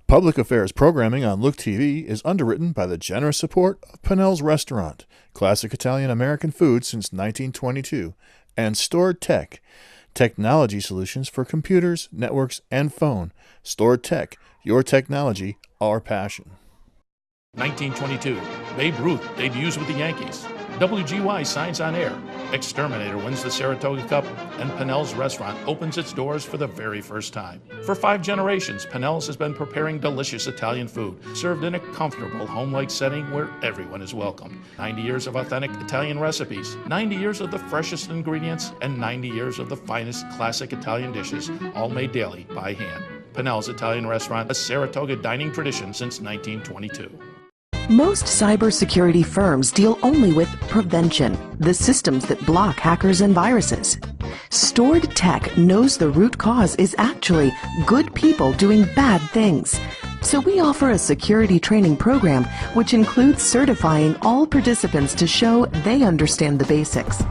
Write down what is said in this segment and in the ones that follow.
Public affairs programming on Look TV is underwritten by the generous support of Pinnell's Restaurant, classic Italian American food since 1922, and Stored Tech, technology solutions for computers, networks, and phone. Stored Tech, your technology, our passion. 1922, Babe Ruth debuts with the Yankees. WGY signs on air. Exterminator wins the Saratoga Cup, and Pinnell's Restaurant opens its doors for the very first time. For 5 generations, Pinnell's has been preparing delicious Italian food, served in a comfortable, home-like setting where everyone is welcomed. 90 years of authentic Italian recipes, 90 years of the freshest ingredients, and 90 years of the finest classic Italian dishes, all made daily by hand. Pinnell's Italian Restaurant, a Saratoga dining tradition since 1922. Most cybersecurity firms deal only with prevention, the systems that block hackers and viruses. Stored Tech knows the root cause is actually good people doing bad things. So we offer a security training program which includes certifying all participants to show they understand the basics.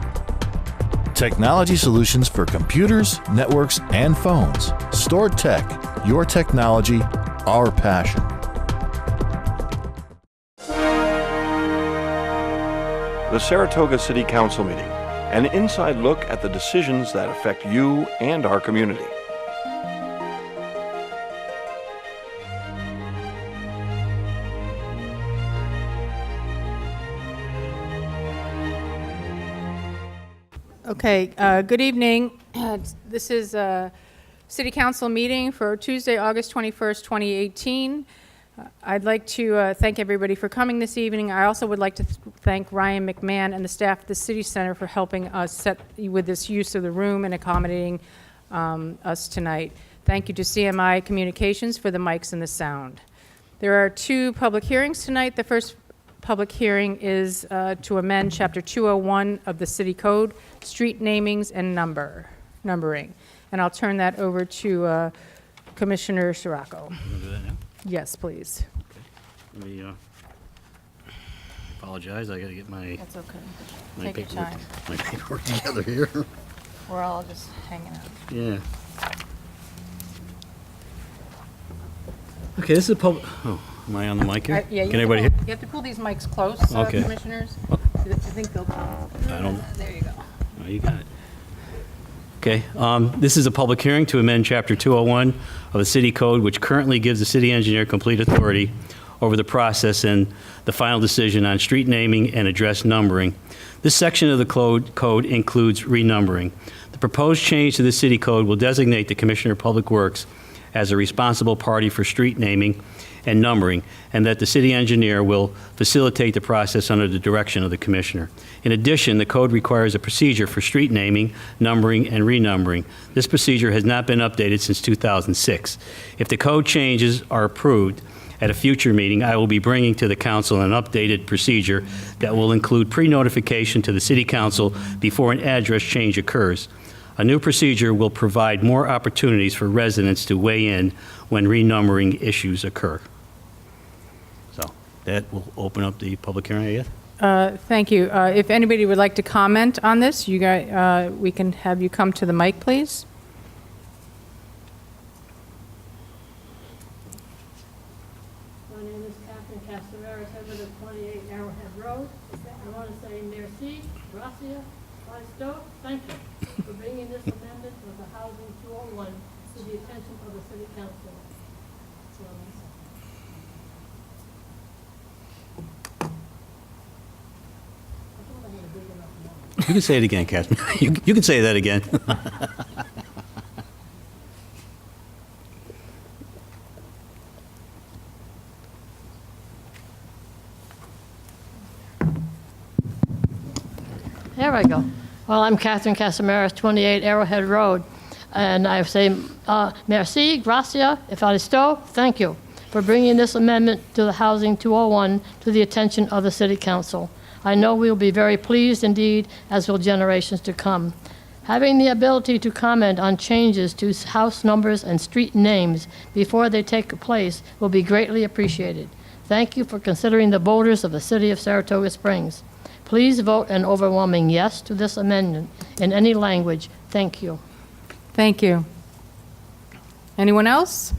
Technology solutions for computers, networks, and phones. Stored Tech, your technology, our passion. The Saratoga City Council meeting, an inside look at the decisions that affect you and our community. Okay, good evening. This is a City Council meeting for Tuesday, August 21st, 2018. I'd like to thank everybody for coming this evening. I also would like to thank Ryan McMahon and the staff at the City Center for helping us with this use of the room and accommodating us tonight. Thank you to CMI Communications for the mics and the sound. There are 2 public hearings tonight. The first public hearing is to amend Chapter 201 of the City Code, street namings and numbering. And I'll turn that over to Commissioner Saratoga. Yes, please. Okay. Let me apologize. I got to get my That's okay. my Take your paperwork, time. my paperwork together here. We're all just hanging out. Yeah. Okay, this is a public. Oh, am I on the mic here? Yeah, Can everybody hear? you have to pull these mics close, Okay. Commissioners. Oh. I think they'll. I don't. There you go. Oh, you got it. Okay, this is a public hearing to amend Chapter 201 of the City Code, which currently gives the city engineer complete authority over the process and the final decision on street naming and address numbering. This section of the code includes renumbering. The proposed change to the City Code will designate the Commissioner of Public Works as a responsible party for street naming and numbering, and that the city engineer will facilitate the process under the direction of the commissioner. In addition, the code requires a procedure for street naming, numbering, and renumbering. This procedure has not been updated since 2006. If the code changes are approved at a future meeting, I will be bringing to the council an updated procedure that will include pre-notification to the city council before an address change occurs. A new procedure will provide more opportunities for residents to weigh in when renumbering issues occur. So that will open up the public hearing, I guess. Thank you. If anybody would like to comment on this, you guys, we can have you come to the mic, please. My name is Catherine Castellares, I live at 28 Arrowhead Road. I want to say merci, gracias, Christo, thank you for bringing this amendment of the Housing 201 to the attention of the City Council. So, I thought I had a big enough mouth. You can say it again, Catherine. You can say that again. There I go. Well, I'm Catherine Casamaris, 28 Arrowhead Road, and I say merci, gracias, efaristo, thank you for bringing this amendment to the Housing 201 to the attention of the City Council. I know we will be very pleased indeed, as will generations to come. Having the ability to comment on changes to house numbers and street names before they take place will be greatly appreciated. Thank you for considering the voters of the City of Saratoga Springs. Please vote an overwhelming yes to this amendment in any language. Thank you. Thank you. Anyone else?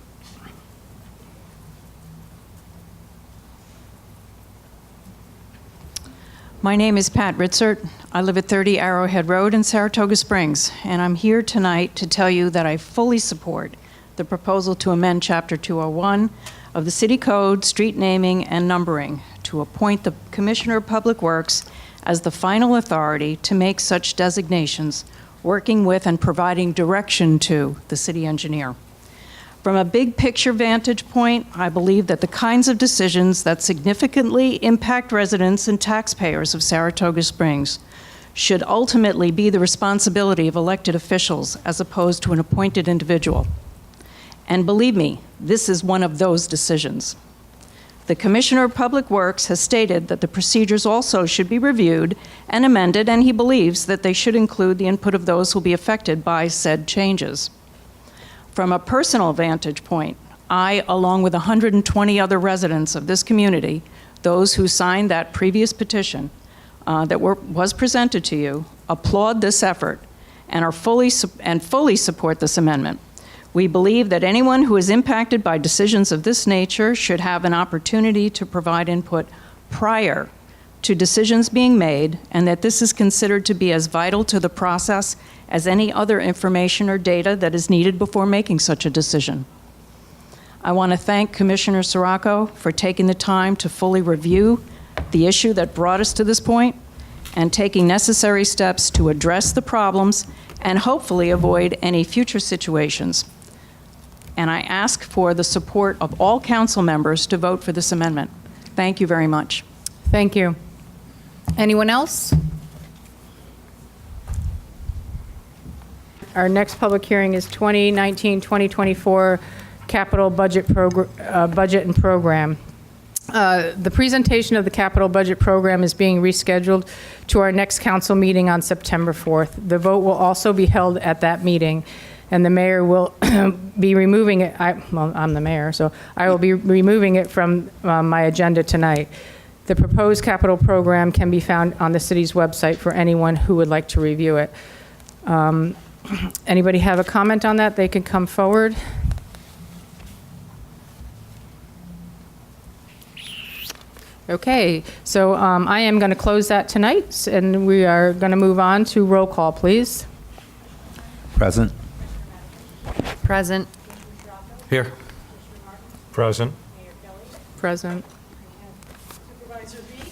My name is Pat Ritzert. I live at 30 Arrowhead Road in Saratoga Springs, and I'm here tonight to tell you that I fully support the proposal to amend Chapter 201 of the City Code, Street Naming and Numbering, to appoint the Commissioner of Public Works as the final authority to make such designations, working with and providing direction to the city engineer. From a big picture vantage point, I believe that the kinds of decisions that significantly impact residents and taxpayers of Saratoga Springs should ultimately be the responsibility of elected officials as opposed to an appointed individual. And believe me, this is one of those decisions. The Commissioner of Public Works has stated that the procedures also should be reviewed and amended, and he believes that they should include the input of those who will be affected by said changes. From a personal vantage point, I, along with 120 other residents of this community, those who signed that previous petition that was presented to you, applaud this effort and fully support this amendment. We believe that anyone who is impacted by decisions of this nature should have an opportunity to provide input prior to decisions being made, and that this is considered to be as vital to the process as any other information or data that is needed before making such a decision. I want to thank Commissioner Saratoga for taking the time to fully review the issue that brought us to this point and taking necessary steps to address the problems and hopefully avoid any future situations. And I ask for the support of all council members to vote for this amendment. Thank you very much. Thank you. Anyone else? Our next public hearing is 2019-2024 capital budget and program. The presentation of the capital budget program is being rescheduled to our next council meeting on September 4th. The vote will also be held at that meeting, and the mayor will be removing it. I'm the mayor, so I will be removing it from my agenda tonight. The proposed capital program can be found on the city's website for anyone who would like to review it. Anybody have a comment on that? They can come forward. Okay, so I am going to close that tonight, and we are going to move on to roll call, please. Present. Present. Here. Present. Present. Supervisor B?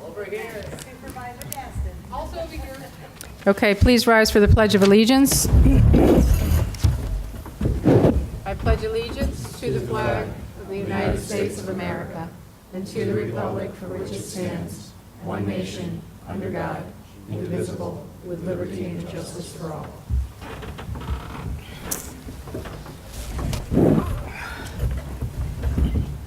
Over here. Supervisor Gaston? Also over here. Okay, please rise for the Pledge of Allegiance. I pledge allegiance to the flag of the United States of America and to the republic for which it stands, one nation, under God, indivisible, with liberty and justice for all.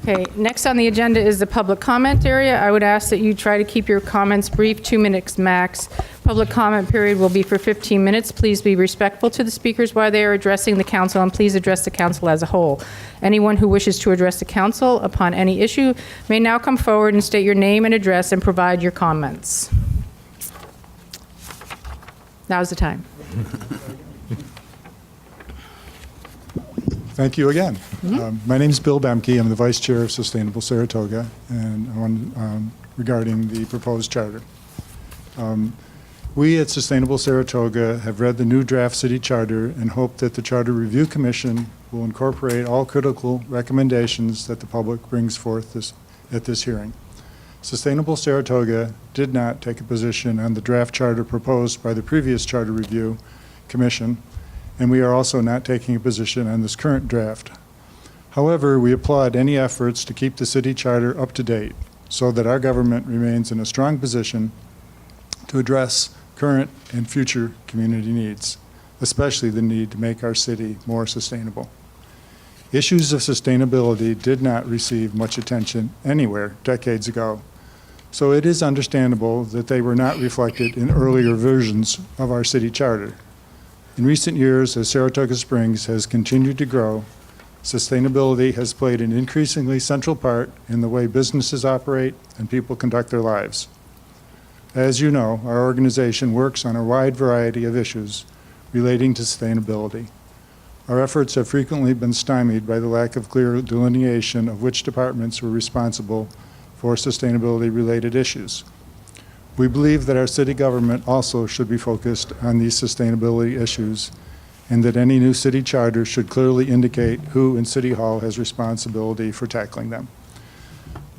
Okay, next on the agenda is the public comment area. I would ask that you try to keep your comments brief, 2 minutes max. Public comment period will be for 15 minutes. Please be respectful to the speakers while they are addressing the council, and please address the council as a whole. Anyone who wishes to address the council upon any issue may now come forward and state your name and address and provide your comments. Now's the time. Thank you again. My name is Bill Bemke. I'm the Vice Chair of Sustainable Saratoga, and regarding the proposed charter. We at Sustainable Saratoga have read the new draft city charter and hope that the Charter Review Commission will incorporate all critical recommendations that the public brings forth at this hearing. Sustainable Saratoga did not take a position on the draft charter proposed by the previous Charter Review Commission, and we are also not taking a position on this current draft. However, we applaud any efforts to keep the city charter up to date so that our government remains in a strong position to address current and future community needs, especially the need to make our city more sustainable. Issues of sustainability did not receive much attention anywhere decades ago, so it is understandable that they were not reflected in earlier versions of our city charter. In recent years, as Saratoga Springs has continued to grow, sustainability has played an increasingly central part in the way businesses operate and people conduct their lives. As you know, our organization works on a wide variety of issues relating to sustainability. Our efforts have frequently been stymied by the lack of clear delineation of which departments were responsible for sustainability-related issues. We believe that our city government also should be focused on these sustainability issues, and that any new city charter should clearly indicate who in City Hall has responsibility for tackling them.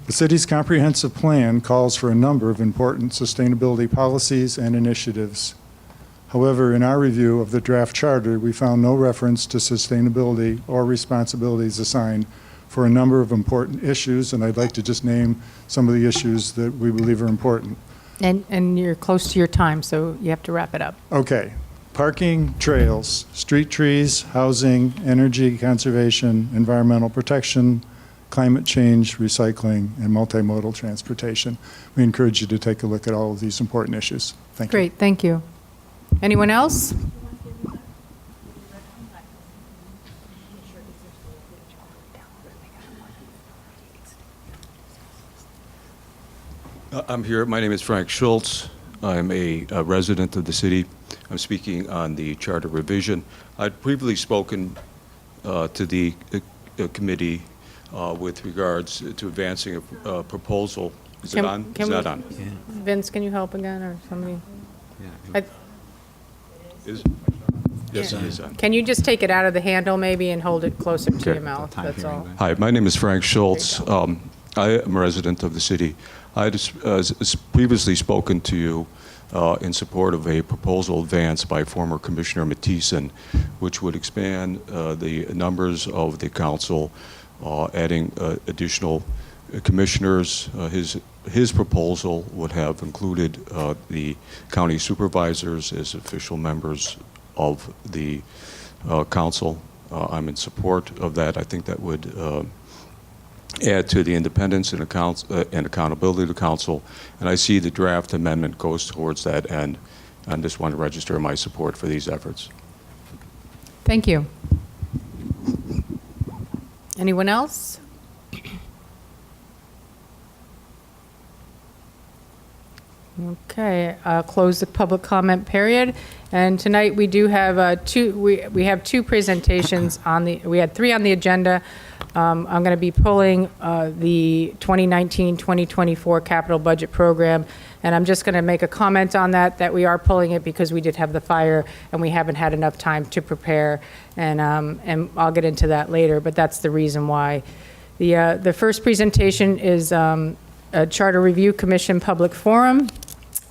The city's comprehensive plan calls for a number of important sustainability policies and initiatives. However, in our review of the draft charter, we found no reference to sustainability or responsibilities assigned for a number of important issues, and I'd like to just name some of the issues that we believe are important. And you're close to your time, so you have to wrap it up. Okay. Parking, trails, street trees, housing, energy conservation, environmental protection, climate change, recycling, and multimodal transportation. We encourage you to take a look at all of these important issues. Thank you. Great, thank you. Anyone else? I'm here. My name is Frank Schultz. I'm a resident of the city. I'm speaking on the charter revision. I'd previously spoken to the committee with regards to advancing a proposal. Is it on? It's not on. Yeah. Vince, can you help again, or somebody? Yeah. Yes, it is on. Can you just take it out of the handle maybe and hold it closer to your mouth? That's all. Hi, my name is Frank Schultz. I am a resident of the city. I had previously spoken to you in support of a proposal advanced by former Commissioner Mathieson, which would expand the numbers of the council, adding additional commissioners. His proposal would have included the county supervisors as official members of the council. I'm in support of that. I think that would add to the independence and accountability of the council, and I see the draft amendment goes towards that end. I just want to register my support for these efforts. Thank you. Anyone else? Okay, I'll close the public comment period. And tonight we do have we have two presentations on the, we had three on the agenda. I'm going to be pulling the 2019-2024 capital budget program, and I'm just going to make a comment on that we are pulling it because we did have the fire and we haven't had enough time to prepare, and I'll get into that later, but that's the reason why. The first presentation is a Charter Review Commission Public Forum,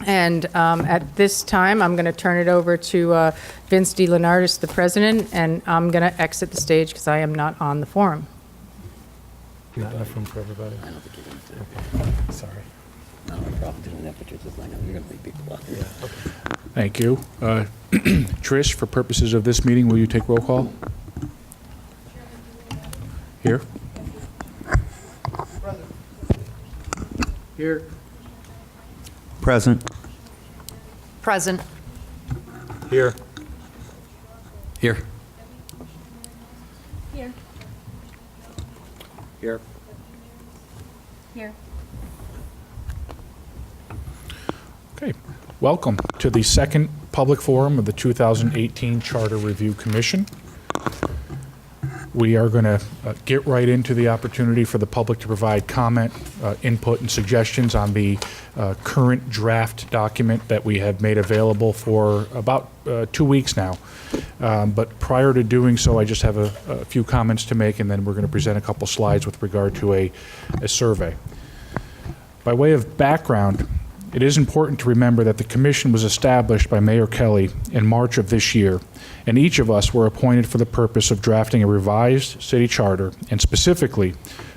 and at this time I'm going to turn it over to Vince DeLeonardis, the president, and I'm going to exit the stage because I am not on the forum. Not enough room for everybody? I don't think you're going to. Okay, sorry. No problem doing that, but you're just like, you're going to leave people out. Yeah, okay. Thank you. Trish, for purposes of this meeting, will you take roll call? Here? Here. Present. Present. Here. Here. Here. Here. Here. Okay. Welcome to the second public forum of the 2018 Charter Review Commission. We are going to get right into the opportunity for the public to provide comment, input, and suggestions on the current draft document that we have made available for about 2 weeks now. But prior to doing so, I just have a few comments to make, and then we're going to present a couple slides with regard to a survey. By way of background, it is important to remember that the commission was established by Mayor Kelly in March of this year, and each of us were appointed for the purpose of drafting a revised city charter, and specifically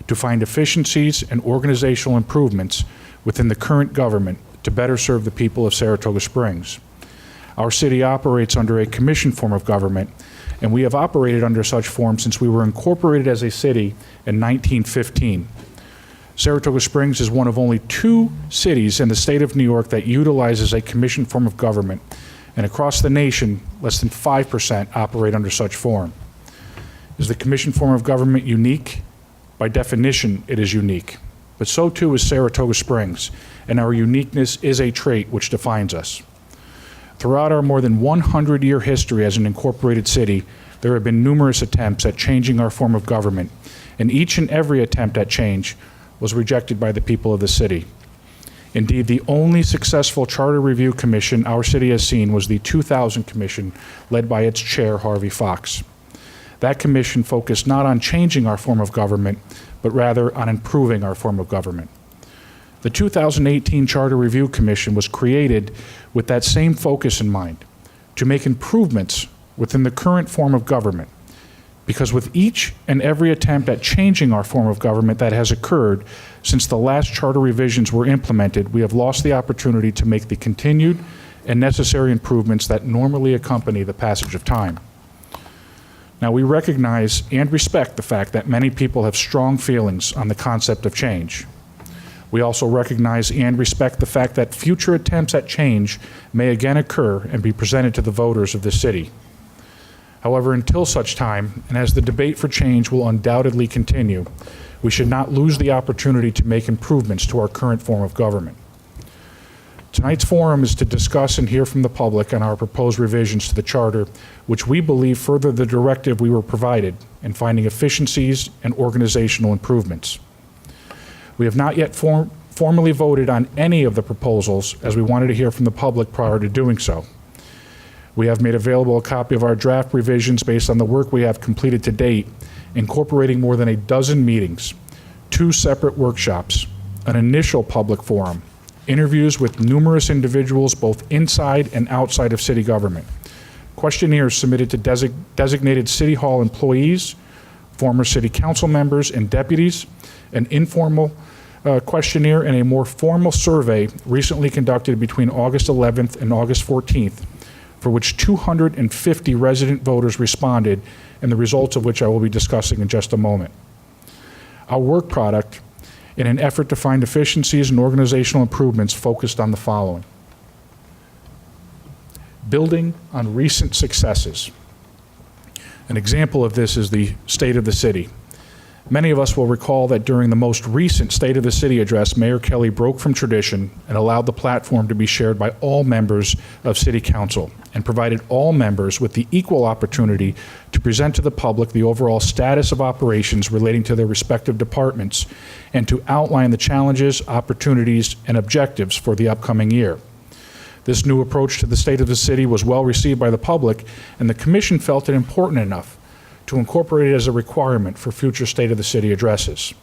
to find efficiencies and organizational improvements within the current government to better serve the people of Saratoga Springs. Our city operates under a commission form of government, and we have operated under such form since we were incorporated as a city in 1915. Saratoga Springs is one of only 2 cities in the state of New York that utilizes a commission form of government, and across the nation, less than 5% operate under such form. Is the commission form of government unique? By definition, it is unique. But so too is Saratoga Springs, and our uniqueness is a trait which defines us. Throughout our more than 100-year history as an incorporated city, there have been numerous attempts at changing our form of government, and each and every attempt at change was rejected by the people of the city. Indeed, the only successful charter review commission our city has seen was the 2000 commission led by its chair, Harvey Fox. That commission focused not on changing our form of government, but rather on improving our form of government. The 2018 Charter Review Commission was created with that same focus in mind, to make improvements within the current form of government. Because with each and every attempt at changing our form of government that has occurred since the last charter revisions were implemented, we have lost the opportunity to make the continued and necessary improvements that normally accompany the passage of time. Now, we recognize and respect the fact that many people have strong feelings on the concept of change. We also recognize and respect the fact that future attempts at change may again occur and be presented to the voters of this city. However, until such time, and as the debate for change will undoubtedly continue, we should not lose the opportunity to make improvements to our current form of government. Tonight's forum is to discuss and hear from the public on our proposed revisions to the charter, which we believe further the directive we were provided in finding efficiencies and organizational improvements. We have not yet formally voted on any of the proposals, as we wanted to hear from the public prior to doing so. We have made available a copy of our draft revisions based on the work we have completed to date, incorporating more than a dozen meetings, 2 separate workshops, an initial public forum, interviews with numerous individuals both inside and outside of city government, questionnaires submitted to designated City Hall employees, former City Council members and deputies, an informal questionnaire, and a more formal survey recently conducted between August 11th and August 14th, for which 250 resident voters responded, and the results of which I will be discussing in just a moment. Our work product, in an effort to find efficiencies and organizational improvements, focused on the following: building on recent successes. An example of this is the State of the City. Many of us will recall that during the most recent State of the City address, Mayor Kelly broke from tradition and allowed the platform to be shared by all members of City Council and provided all members with the equal opportunity to present to the public the overall status of operations relating to their respective departments and to outline the challenges, opportunities, and objectives for the upcoming year. This new approach to the State of the City was well received by the public, and the Commission felt it important enough to incorporate it as a requirement for future State of the City addresses.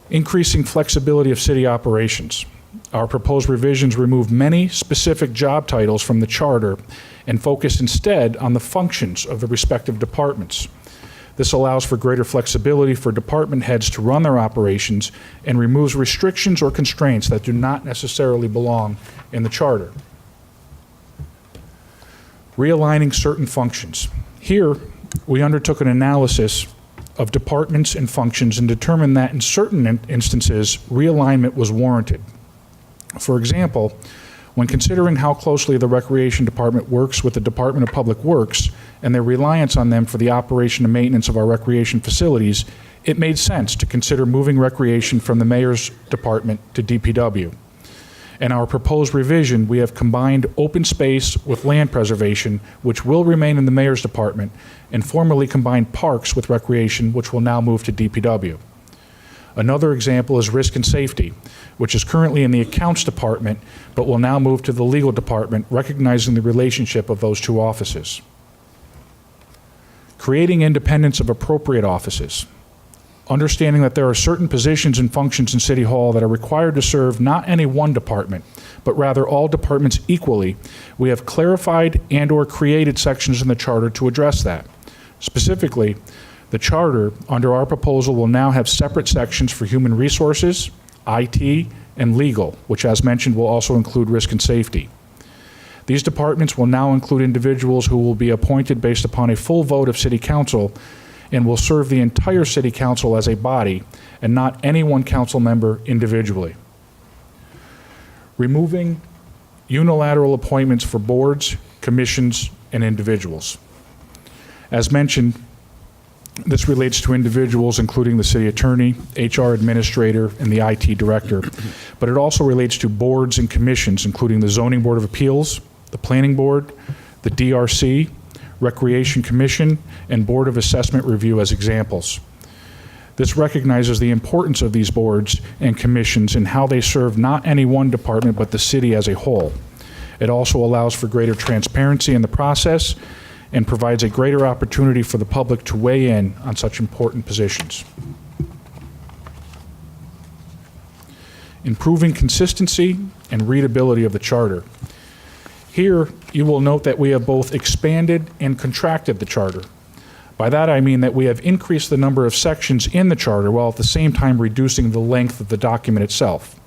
Increasing flexibility of city operations. Our proposed revisions remove many specific job titles from the charter and focus instead on the functions of the respective departments. This allows for greater flexibility for department heads to run their operations and removes restrictions or constraints that do not necessarily belong in the charter. Realigning certain functions. Here, we undertook an analysis of departments and functions and determined that in certain instances, realignment was warranted. For example, when considering how closely the Recreation Department works with the Department of Public Works and their reliance on them for the operation and maintenance of our recreation facilities, it made sense to consider moving recreation from the Mayor's Department to DPW. In our proposed revision, we have combined open space with land preservation, which will remain in the Mayor's Department, and formally combined parks with recreation, which will now move to DPW. Another example is risk and safety, which is currently in the Accounts Department, but will now move to the Legal Department, recognizing the relationship of those 2 offices. Creating independence of appropriate offices. Understanding that there are certain positions and functions in City Hall that are required to serve not any one department, but rather all departments equally, we have clarified and/or created sections in the charter to address that. Specifically, the charter, under our proposal, will now have separate sections for human resources, IT, and legal, which, as mentioned, will also include risk and safety. These departments will now include individuals who will be appointed based upon a full vote of City Council and will serve the entire City Council as a body and not any one council member individually. Removing unilateral appointments for boards, commissions, and individuals. As mentioned, this relates to individuals including the city attorney, HR administrator, and the IT director, but it also relates to boards and commissions including the Zoning Board of Appeals, the Planning Board, the DRC, Recreation Commission, and Board of Assessment Review as examples. This recognizes the importance of these boards and commissions and how they serve not any one department but the city as a whole. It also allows for greater transparency in the process and provides a greater opportunity for the public to weigh in on such important positions. Improving consistency and readability of the charter. Here, you will note that we have both expanded and contracted the charter. By that I mean that we have increased the number of sections in the charter while at the same time reducing the length of the document itself.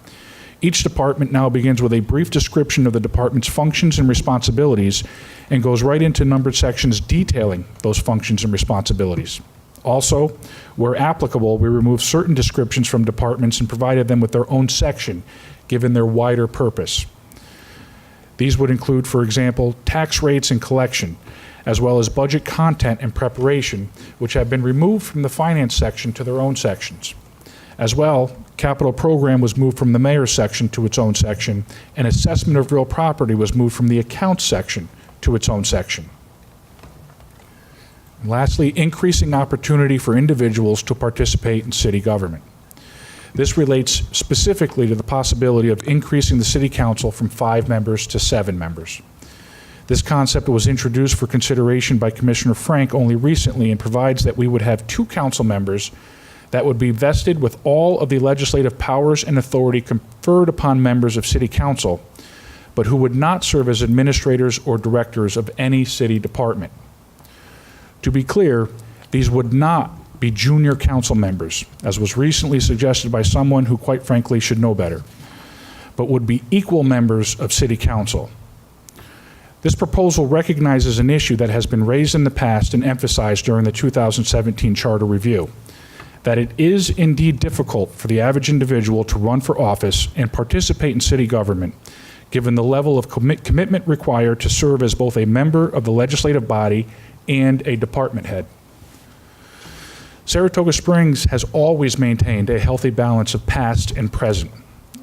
Each department now begins with a brief description of the department's functions and responsibilities and goes right into numbered sections detailing those functions and responsibilities. Also, where applicable, we remove certain descriptions from departments and provided them with their own section, given their wider purpose. These would include, for example, tax rates and collection, as well as budget content and preparation, which have been removed from the finance section to their own sections. As well, capital program was moved from the mayor's section to its own section, and assessment of real property was moved from the accounts section to its own section. And lastly, increasing opportunity for individuals to participate in city government. This relates specifically to the possibility of increasing the city council from 5 members to 7 members. This concept was introduced for consideration by Commissioner Frank only recently and provides that we would have 2 council members that would be vested with all of the legislative powers and authority conferred upon members of city council, but who would not serve as administrators or directors of any city department. To be clear, these would not be junior council members, as was recently suggested by someone who quite frankly should know better, but would be equal members of city council. This proposal recognizes an issue that has been raised in the past and emphasized during the 2017 charter review, that it is indeed difficult for the average individual to run for office and participate in city government, given the level of commitment required to serve as both a member of the legislative body and a department head. Saratoga Springs has always maintained a healthy balance of past and present.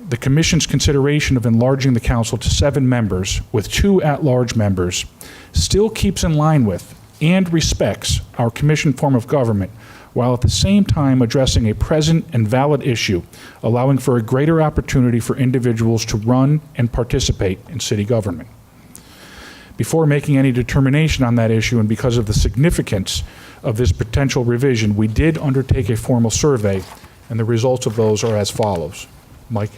The Commission's consideration of enlarging the council to 7 members with 2 at-large members still keeps in line with and respects our Commission form of government, while at the same time addressing a present and valid issue, allowing for a greater opportunity for individuals to run and participate in city government. Before making any determination on that issue, and because of the significance of this potential revision, we did undertake a formal survey, and the results of those are as follows. Mike?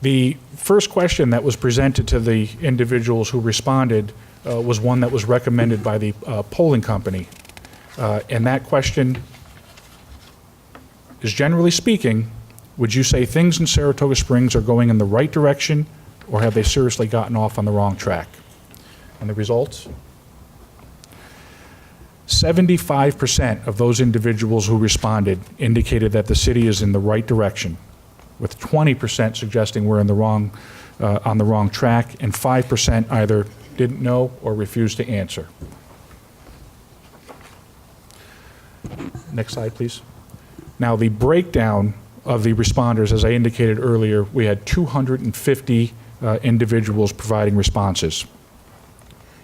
The first question that was presented to the individuals who responded was one that was recommended by the polling company. And that question is, generally speaking, would you say things in Saratoga Springs are going in the right direction, or have they seriously gotten off on the wrong track? And the results? 75% of those individuals who responded indicated that the city is in the right direction, with 20% suggesting we're in the wrong, on the wrong track, and 5% either didn't know or refused to answer. Next slide, please. Now, the breakdown of the responders, as I indicated earlier, we had 250 individuals providing responses.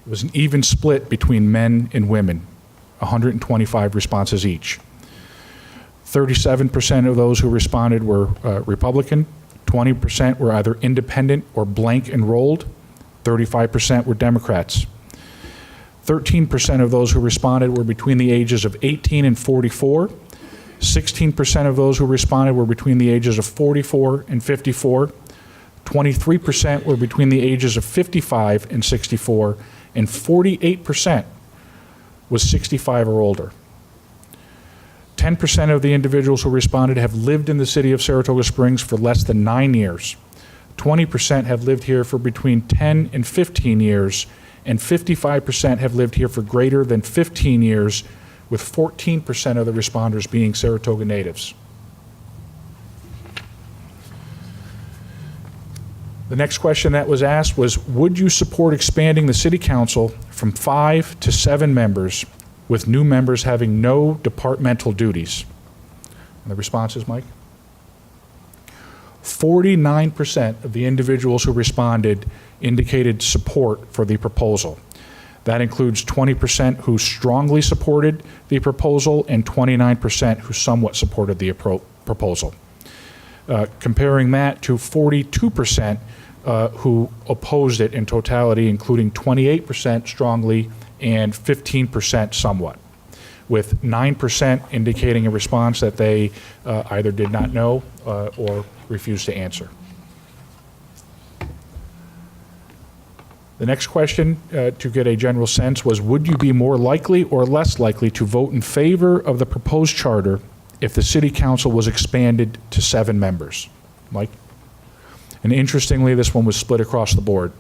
It was an even split between men and women, 125 responses each. 37% of those who responded were Republican, 20% were either independent or blank enrolled, 35% were Democrats. 13% of those who responded were between the ages of 18 and 44. 16% of those who responded were between the ages of 44 and 54. 23% were between the ages of 55 and 64, and 48% was 65 or older. 10% of the individuals who responded have lived in the city of Saratoga Springs for less than 9 years. 20% have lived here for between 10 and 15 years, and 55% have lived here for greater than 15 years, with 14% of the responders being Saratoga natives. The next question that was asked was, would you support expanding the city council from 5 to 7 members, with new members having no departmental duties? And the responses, Mike? 49% of the individuals who responded indicated support for the proposal. That includes 20% who strongly supported the proposal and 29% who somewhat supported the proposal. Comparing that to 42% who opposed it in totality, including 28% strongly and 15% somewhat, with 9% indicating a response that they either did not know or refused to answer. The next question, to get a general sense, was would you be more likely or less likely to vote in favor of the proposed charter if the city council was expanded to 7 members? Mike? And interestingly, this one was split across the board,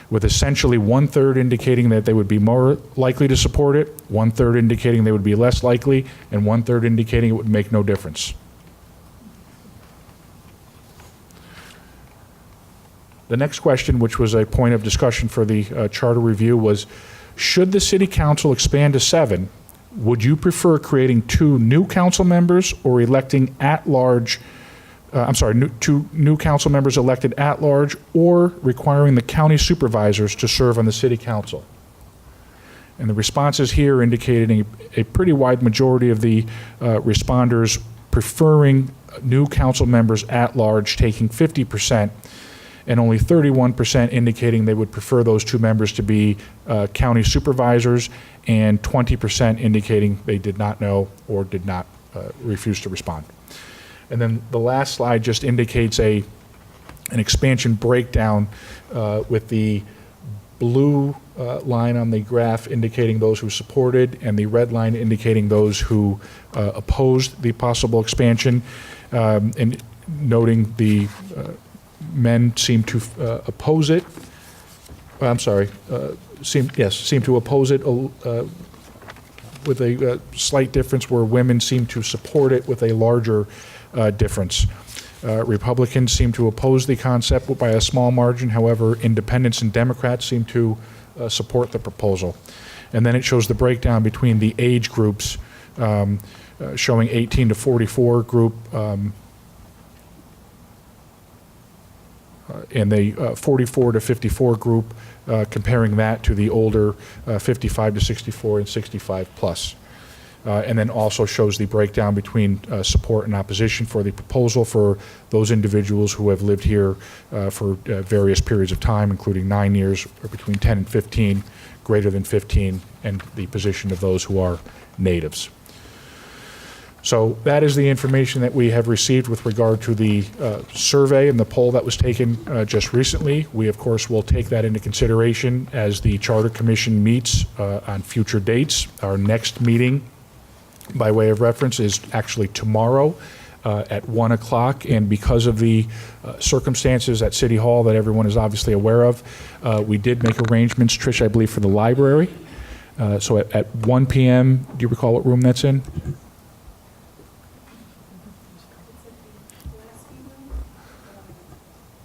with essentially 1/3 indicating that they would be more likely to support it, 1/3 indicating they would be less likely, and 1/3 indicating it would make no difference. The next question, which was a point of discussion for the charter review, was should the city council expand to 7, would you prefer creating 2 new council members or electing at-large, 2 new council members elected at-large, or requiring the county supervisors to serve on the city council? And the responses here indicated a pretty wide majority of the responders preferring new council members at-large, taking 50%, and only 31% indicating they would prefer those 2 members to be county supervisors, and 20% indicating they did not know or did not refuse to respond. And then the last slide just indicates an expansion breakdown with the blue line on the graph indicating those who supported and the red line indicating those who opposed the possible expansion, and noting the men seem to oppose it. Seem to oppose it with a slight difference, where women seem to support it with a larger difference. Republicans seem to oppose the concept by a small margin. However, independents and Democrats seem to support the proposal. And then it shows the breakdown between the age groups, showing 18 to 44 group, and the 44 to 54 group, comparing that to the older 55 to 64 and 65 plus. And then also shows the breakdown between support and opposition for the proposal for those individuals who have lived here for various periods of time, including 9 years, or between 10 and 15, greater than 15, and the position of those who are natives. So that is the information that we have received with regard to the survey and the poll that was taken just recently. We, of course, will take that into consideration as the Charter Commission meets on future dates. Our next meeting, by way of reference, is actually tomorrow at 1 o'clock. And because of the circumstances at City Hall that everyone is obviously aware of, we did make arrangements, Trish, I believe, for the library. So at 1 p.m., do you recall what room that's in?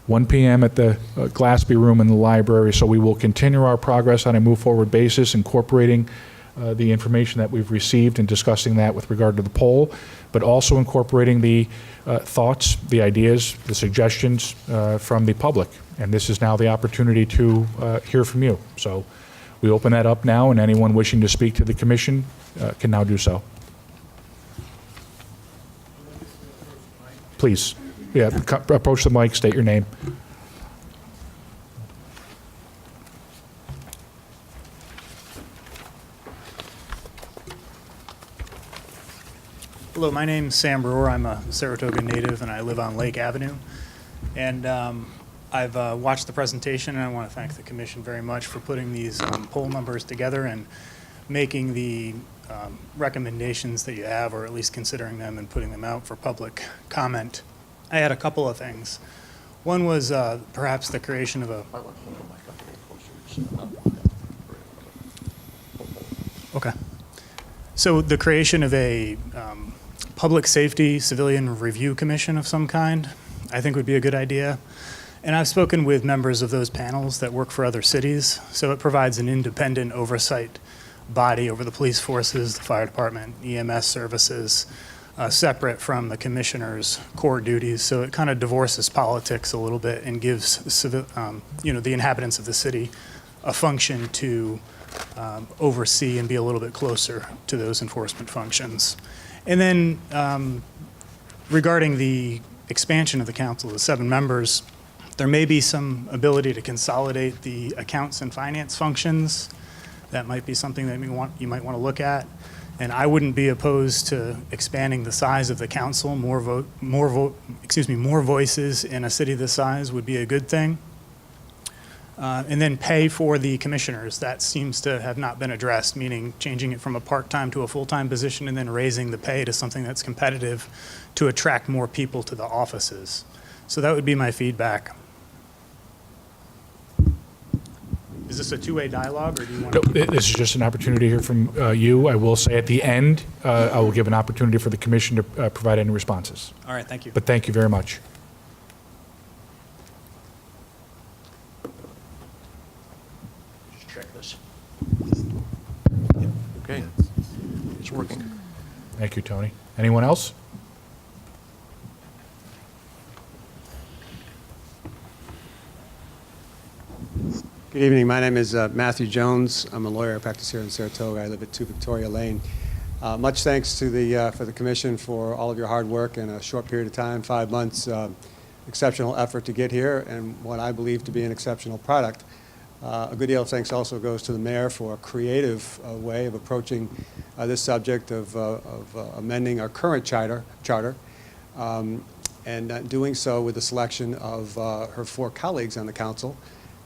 1 p.m. at the Glassby Room in the library. So we will continue our progress on a move-forward basis, incorporating the information that we've received and discussing that with regard to the poll, but also incorporating the thoughts, the ideas, the suggestions from the public. And this is now the opportunity to hear from you. So we open that up now, and anyone wishing to speak to the commission can now do so. Please. Yeah, approach the mic, state your name. Hello, my name's Sam Brewer. I'm a Saratoga native, and I live on Lake Avenue. And I've watched the presentation, and I want to thank the commission very much for putting these poll numbers together and making the recommendations that you have, or at least considering them and putting them out for public comment. I had a couple of things. One was perhaps the creation of a... Okay. So the creation of a public safety civilian review commission of some kind, I think would be a good idea. And I've spoken with members of those panels that work for other cities, so it provides an independent oversight body over the police forces, the fire department, EMS services, separate from the commissioner's core duties. So it kind of divorces politics a little bit and gives the inhabitants of the city a function to oversee and be a little bit closer to those enforcement functions. And then regarding the expansion of the council to 7 members, there may be some ability to consolidate the accounts and finance functions. That might be something that you might want to look at. And I wouldn't be opposed to expanding the size of the council. More voices in a city this size would be a good thing. And then pay for the commissioners. That seems to have not been addressed, meaning changing it from a part-time to a full-time position and then raising the pay to something that's competitive to attract more people to the offices. So that would be my feedback. Is this a two-way dialogue, or do you want to? This is just an opportunity to hear from you. I will say at the end, I will give an opportunity for the commission to provide any responses. All right, thank you. But thank you very much. Just check this. Okay, it's working. Thank you, Tony. Anyone else? Good evening. My name is Matthew Jones. I'm a lawyer. I practice here in Saratoga. I live at 2 Victoria Lane. Much thanks to for the commission for all of your hard work in a short period of time, 5 months. Exceptional effort to get here, and what I believe to be an exceptional product. A good deal of thanks also goes to the mayor for a creative way of approaching this subject of amending our current charter, and doing so with the selection of her 4 colleagues on the council,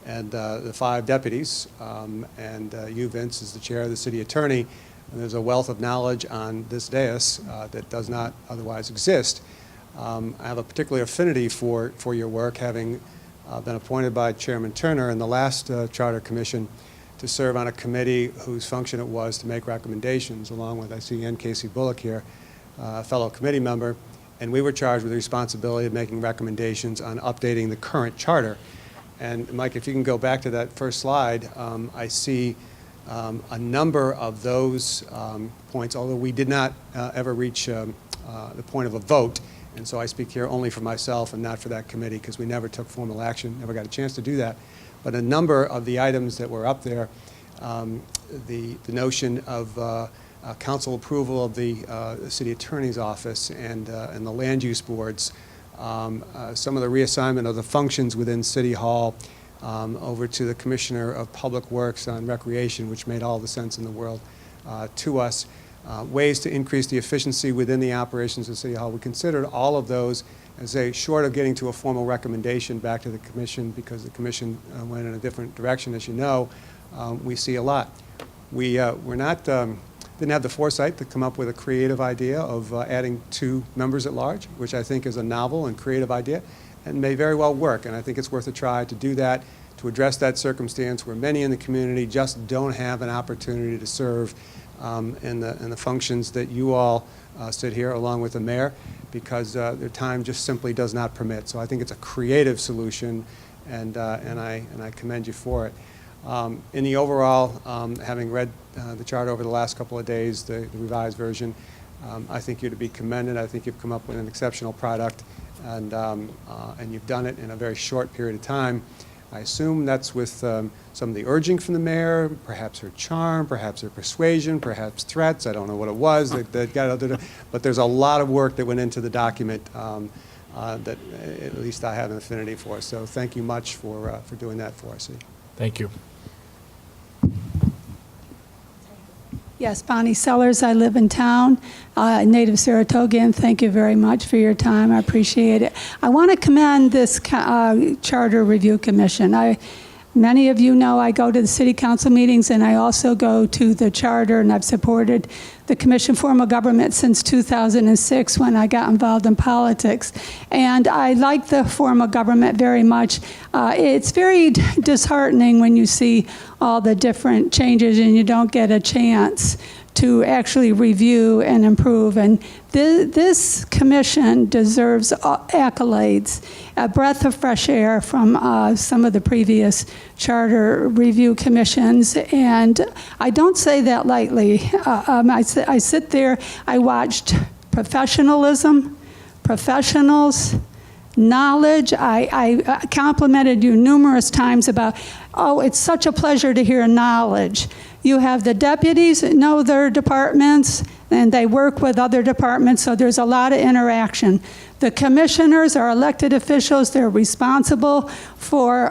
and the 5 deputies, and you, Vince, as the chair of the city attorney. And there's a wealth of knowledge on this dais that does not otherwise exist. I have a particular affinity for your work, having been appointed by Chairman Turner in the last Charter Commission to serve on a committee whose function it was to make recommendations, along with, I see N. Casey Bullock here, a fellow committee member, and we were charged with the responsibility of making recommendations on updating the current charter. And Mike, if you can go back to that first slide, I see a number of those points, although we did not ever reach the point of a vote. And so I speak here only for myself and not for that committee, because we never took formal action, never got a chance to do that. But a number of the items that were up there, the notion of council approval of the city attorney's office and the land use boards, some of the reassignment of the functions within City Hall over to the Commissioner of Public Works on Recreation, which made all the sense in the world to us. Ways to increase the efficiency within the operations of City Hall. We considered all of those as short of getting to a formal recommendation back to the Commission, because the Commission went in a different direction, as you know. We see a lot. Didn't have the foresight to come up with a creative idea of adding 2 members at large, which I think is a novel and creative idea and may very well work. And I think it's worth a try to do that, to address that circumstance where many in the community just don't have an opportunity to serve in the functions that you all sit here along with the mayor, because their time just simply does not permit. So I think it's a creative solution, and I commend you for it. In the overall, having read the charter over the last couple of days, the revised version, I think you're to be commended. I think you've come up with an exceptional product, and you've done it in a very short period of time. I assume that's with some of the urging from the mayor, perhaps her charm, perhaps her persuasion, perhaps threats. I don't know what it was that got other. But there's a lot of work that went into the document that at least I have an affinity for. So thank you much for doing that for us. Thank you. Yes, Bonnie Sellers. I live in town, native Saratoga. Thank you very much for your time. I appreciate it. I want to commend this Charter Review Commission. Many of you know I go to the city council meetings, and I also go to the charter, and I've supported the commission form of government since 2006 when I got involved in politics. And I like the form of government very much. It's very disheartening when you see all the different changes and you don't get a chance to actually review and improve. And this commission deserves accolades, a breath of fresh air from some of the previous charter review commissions. And I don't say that lightly. I sit there, I watched professionalism, professionals, knowledge. I complimented you numerous times about, oh, it's such a pleasure to hear knowledge. You have the deputies that know their departments, and they work with other departments, so there's a lot of interaction. The commissioners are elected officials. They're responsible for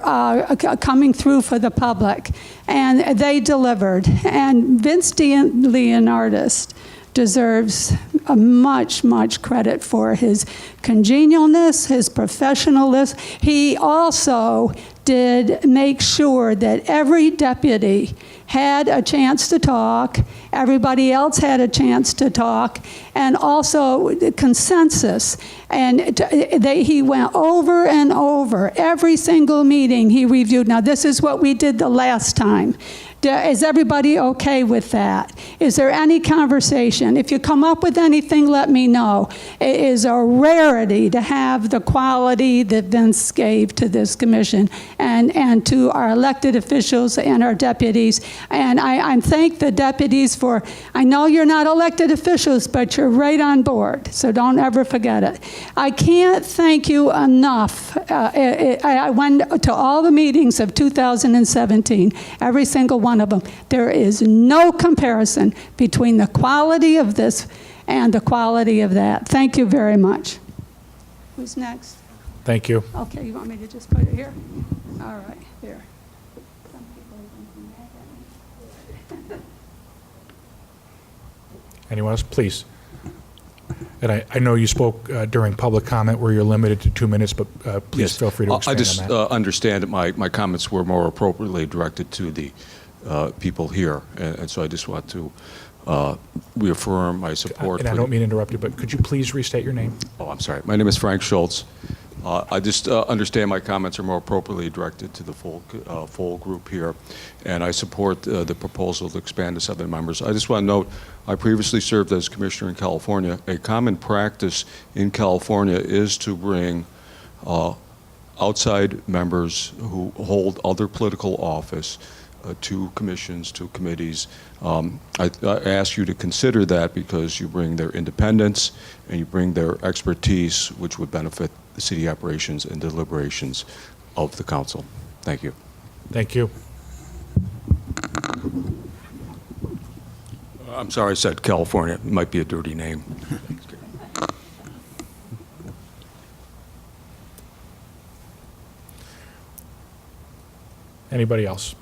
coming through for the public, and they delivered. And Vince Leonardis deserves much, much credit for his congenialness, his professionalism. He also did make sure that every deputy had a chance to talk, everybody else had a chance to talk, and also consensus. And he went over and over. Every single meeting he reviewed. Now, this is what we did the last time. Is everybody okay with that? Is there any conversation? If you come up with anything, let me know. It is a rarity to have the quality that Vince gave to this commission and to our elected officials and our deputies. And I thank the deputies for, I know you're not elected officials, but you're right on board, so don't ever forget it. I can't thank you enough. I went to all the meetings of 2017, every single one of them. There is no comparison between the quality of this and the quality of that. Thank you very much. Who's next? Thank you. Okay, you want me to just put it here? All right, here. Some people even mad at me. Anyone else? Please. And I know you spoke during public comment where you're limited to 2 minutes, but please feel free to expand I just on that. understand that my comments were more appropriately directed to the people here, and so I just want to reaffirm my support. And I don't mean to interrupt you, but could you please restate your name? Oh, I'm sorry. My name is Frank Schultz. I just understand my comments are more appropriately directed to the full group here, and I support the proposal to expand to 7 members. I just want to note, I previously served as commissioner in California. A common practice in California is to bring outside members who hold other political office to commissions, to committees. I ask you to consider that because you bring their independence and you bring their expertise, which would benefit the city operations and deliberations of the council. Thank you. Thank you. I'm sorry I said California. It might be a dirty name. Anybody else?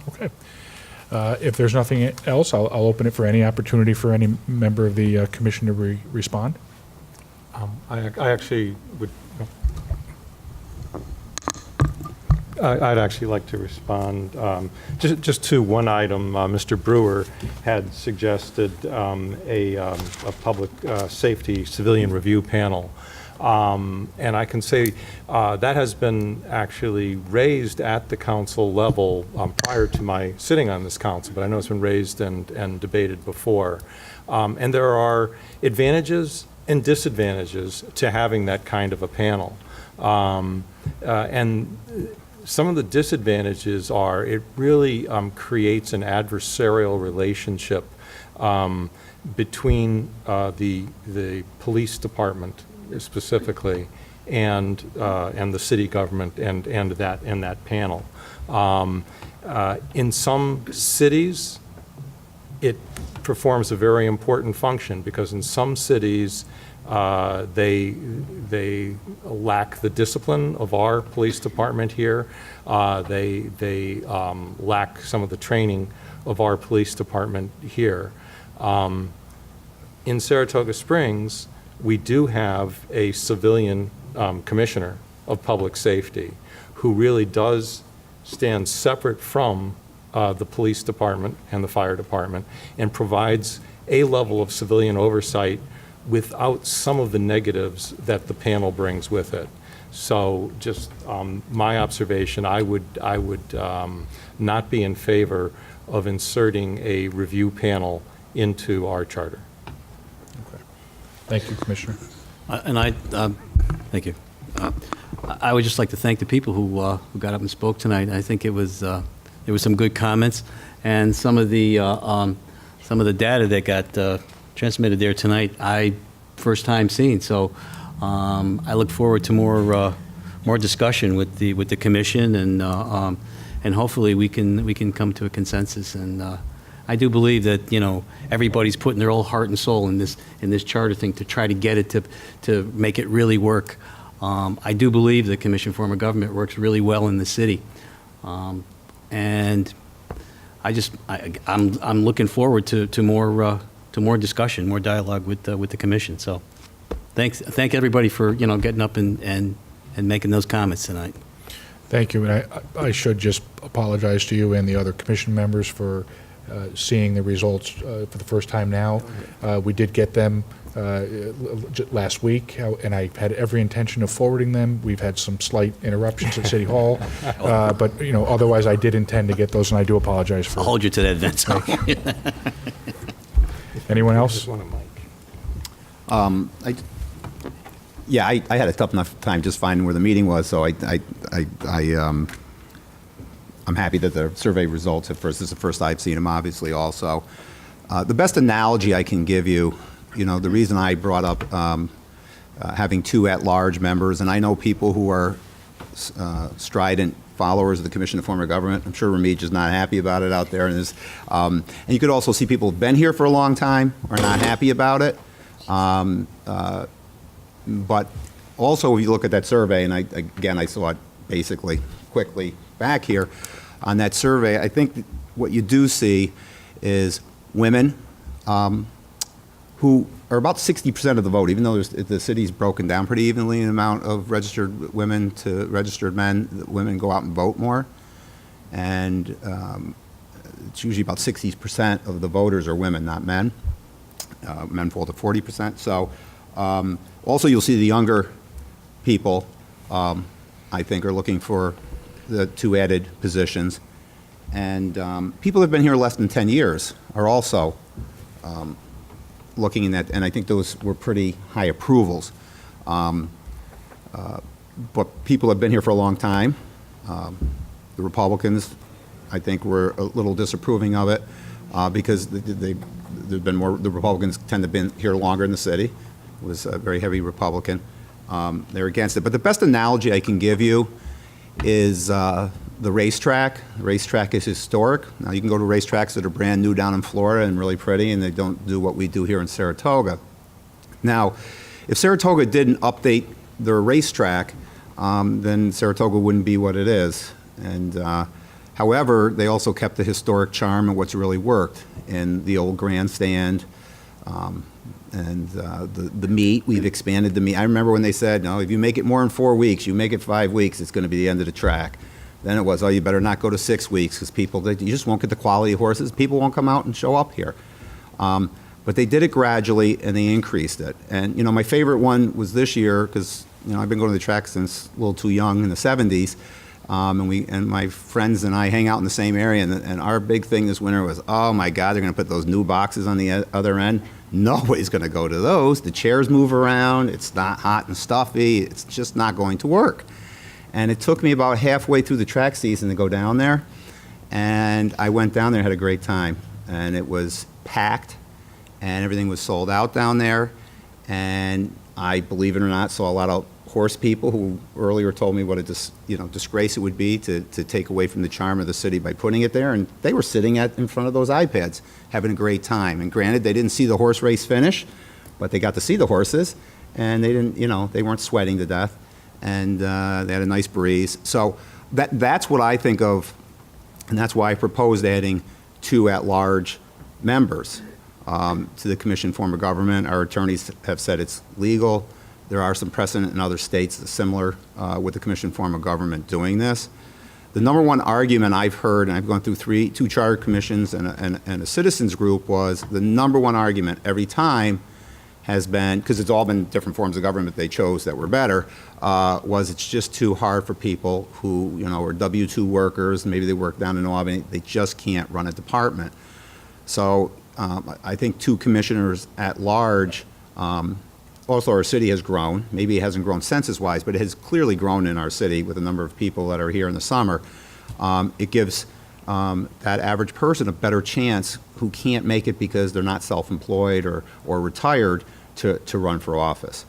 Okay. If there's nothing else, I'll open it for any opportunity for any member of the commission to respond. I actually would. I'd actually like to respond just to one item. Mr. Brewer had suggested a public safety civilian review panel. And I can say that has been actually raised at the council level prior to my sitting on this council, but I know it's been raised and debated before. And there are advantages and disadvantages to having that kind of a panel. And some of the disadvantages are it really creates an adversarial relationship between the police department specifically and the city government and that panel. In some cities, it performs a very important function because in some cities they lack the discipline of our police department here. They lack some of the training of our police department here. In Saratoga Springs, we do have a civilian commissioner of public safety who really does stand separate from the police department and the fire department and provides a level of civilian oversight without some of the negatives that the panel brings with it. So just my observation, I would not be in favor of inserting a review panel into our charter. Thank you, Commissioner. Thank you. I would just like to thank the people who got up and spoke tonight. I think there was some good comments, and some of the data that got transmitted there tonight, I first time seeing. So I look forward to more discussion with the commission, and hopefully we can come to a consensus. And I do believe that everybody's putting their whole heart and soul in this charter thing to try to get it to make it really work. I do believe the Commission Form of Government works really well in the city, and I'm looking forward to more discussion, more dialogue with the commission. So thank everybody for getting up and making those comments tonight. Thank you, and I should just apologize to you and the other commission members for seeing the results for the first time now. We did get them last week, and I had every intention of forwarding them. We've had some slight interruptions at City Hall, but otherwise I did intend to get those, and I do apologize for. I'll hold you to that, Vince. Anyone else? I had a tough enough time just finding where the meeting was, so I'm happy that the survey results this is the first I've seen them, obviously, also. The best analogy I can give you, the reason I brought up having 2 at-large members, and I know people who are strident followers of the Commission of Form of Government. I'm sure Ramij is not happy about it out there. And you could also see people who've been here for a long time are not happy about it. But also, if you look at that survey, and I saw it basically quickly back here on that survey, I think what you do see is women who are about 60% of the vote, even though the city's broken down pretty evenly in the amount of registered women to registered men. Women go out and vote more, and it's usually about 60% of the voters are women, not men. Men fall to 40%. So also you'll see the younger people, I think, are looking for the 2 added positions. And people who have been here less than 10 years are also looking in that, and I think those were pretty high approvals. But people have been here for a long time. The Republicans, I think, were a little disapproving of it because there've been more. The Republicans tend to have been here longer in the city. It was a very heavy Republican. They're against it. But the best analogy I can give you is the racetrack. The racetrack is historic. Now, you can go to racetracks that are brand new down in Florida and really pretty, and they don't do what we do here in Saratoga. Now, if Saratoga didn't update their racetrack, then Saratoga wouldn't be what it is. And however, they also kept the historic charm and what's really worked in the old grandstand. And the meet, we've expanded the meet. I remember when they said, no, if you make it more than 4 weeks, you make it 5 weeks, it's going to be the end of the track. Then it was, oh, you better not go to 6 weeks because you just won't get the quality of horses. People won't come out and show up here. But they did it gradually, and they increased it. And, my favorite one was this year because, I've been going to the track since a little too young in the 70s. And my friends and I hang out in the same area. And our big thing this winter was, oh, my God, they're going to put those new boxes on the other end. Nobody's going to go to those. The chairs move around. It's not hot and stuffy. It's just not going to work. And it took me about halfway through the track season to go down there. And I went down there and had a great time. And it was packed, and everything was sold out down there. And I, believe it or not, saw a lot of horse people who earlier told me what a disgrace it would be to take away from the charm of the city by putting it there. And they were sitting in front of those iPads having a great time. And granted, they didn't see the horse race finish, but they got to see the horses, and they didn't, they weren't sweating to death. And they had a nice breeze. So that's what I think of, and that's why I proposed adding 2 at-large members to the Commission Form of Government. Our attorneys have said it's legal. There are some precedent in other states similar with the Commission Form of Government doing this. The number one argument I've heard, and I've gone through 2 charter commissions and a citizens group, was the number one argument every time has been, because it's all been different forms of government they chose that were better, was it's just too hard for people who are W-2 workers, maybe they work down in Albany, they just can't run a department. So I think 2 commissioners at large. Also, our city has grown. Maybe it hasn't grown census-wise, but it has clearly grown in our city with the number of people that are here in the summer. It gives that average person a better chance who can't make it because they're not self-employed or retired to run for office.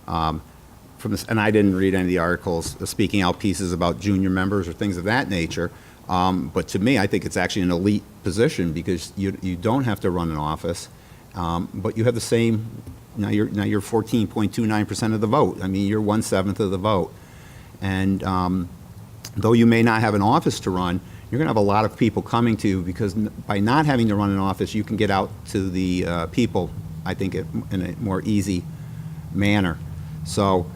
From this, and I didn't read any of the articles, speaking out pieces about junior members or things of that nature. But to me, I think it's actually an elite position because you don't have to run an office, but you have the same. Now you're 14.29% of the vote. I mean, you're 1/7 of the vote, and though you may not have an office to run, you're going to have a lot of people coming to you because by not having to run an office, you can get out to the people. I think in a more easy manner. So.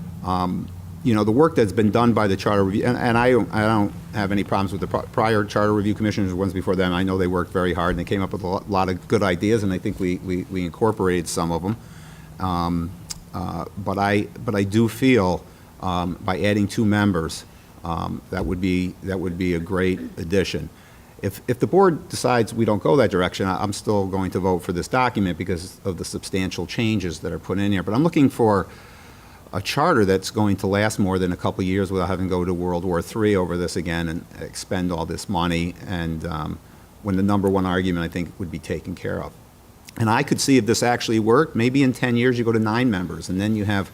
The work that's been done by the Charter Review, and I don't have any problems with the prior Charter Review Commissioners, the ones before them. I know they worked very hard and they came up with a lot of good ideas, and I think we incorporated some of them. But I do feel by adding 2 members, that would be a great addition. If the board decides we don't go that direction, I'm still going to vote for this document because of the substantial changes that are put in here. But I'm looking for a charter that's going to last more than a couple of years without having to go to World War III over this again and expend all this money, and when the number one argument, I think, would be taken care of. And I could see if this actually worked, maybe in 10 years you go to 9 members, and then you have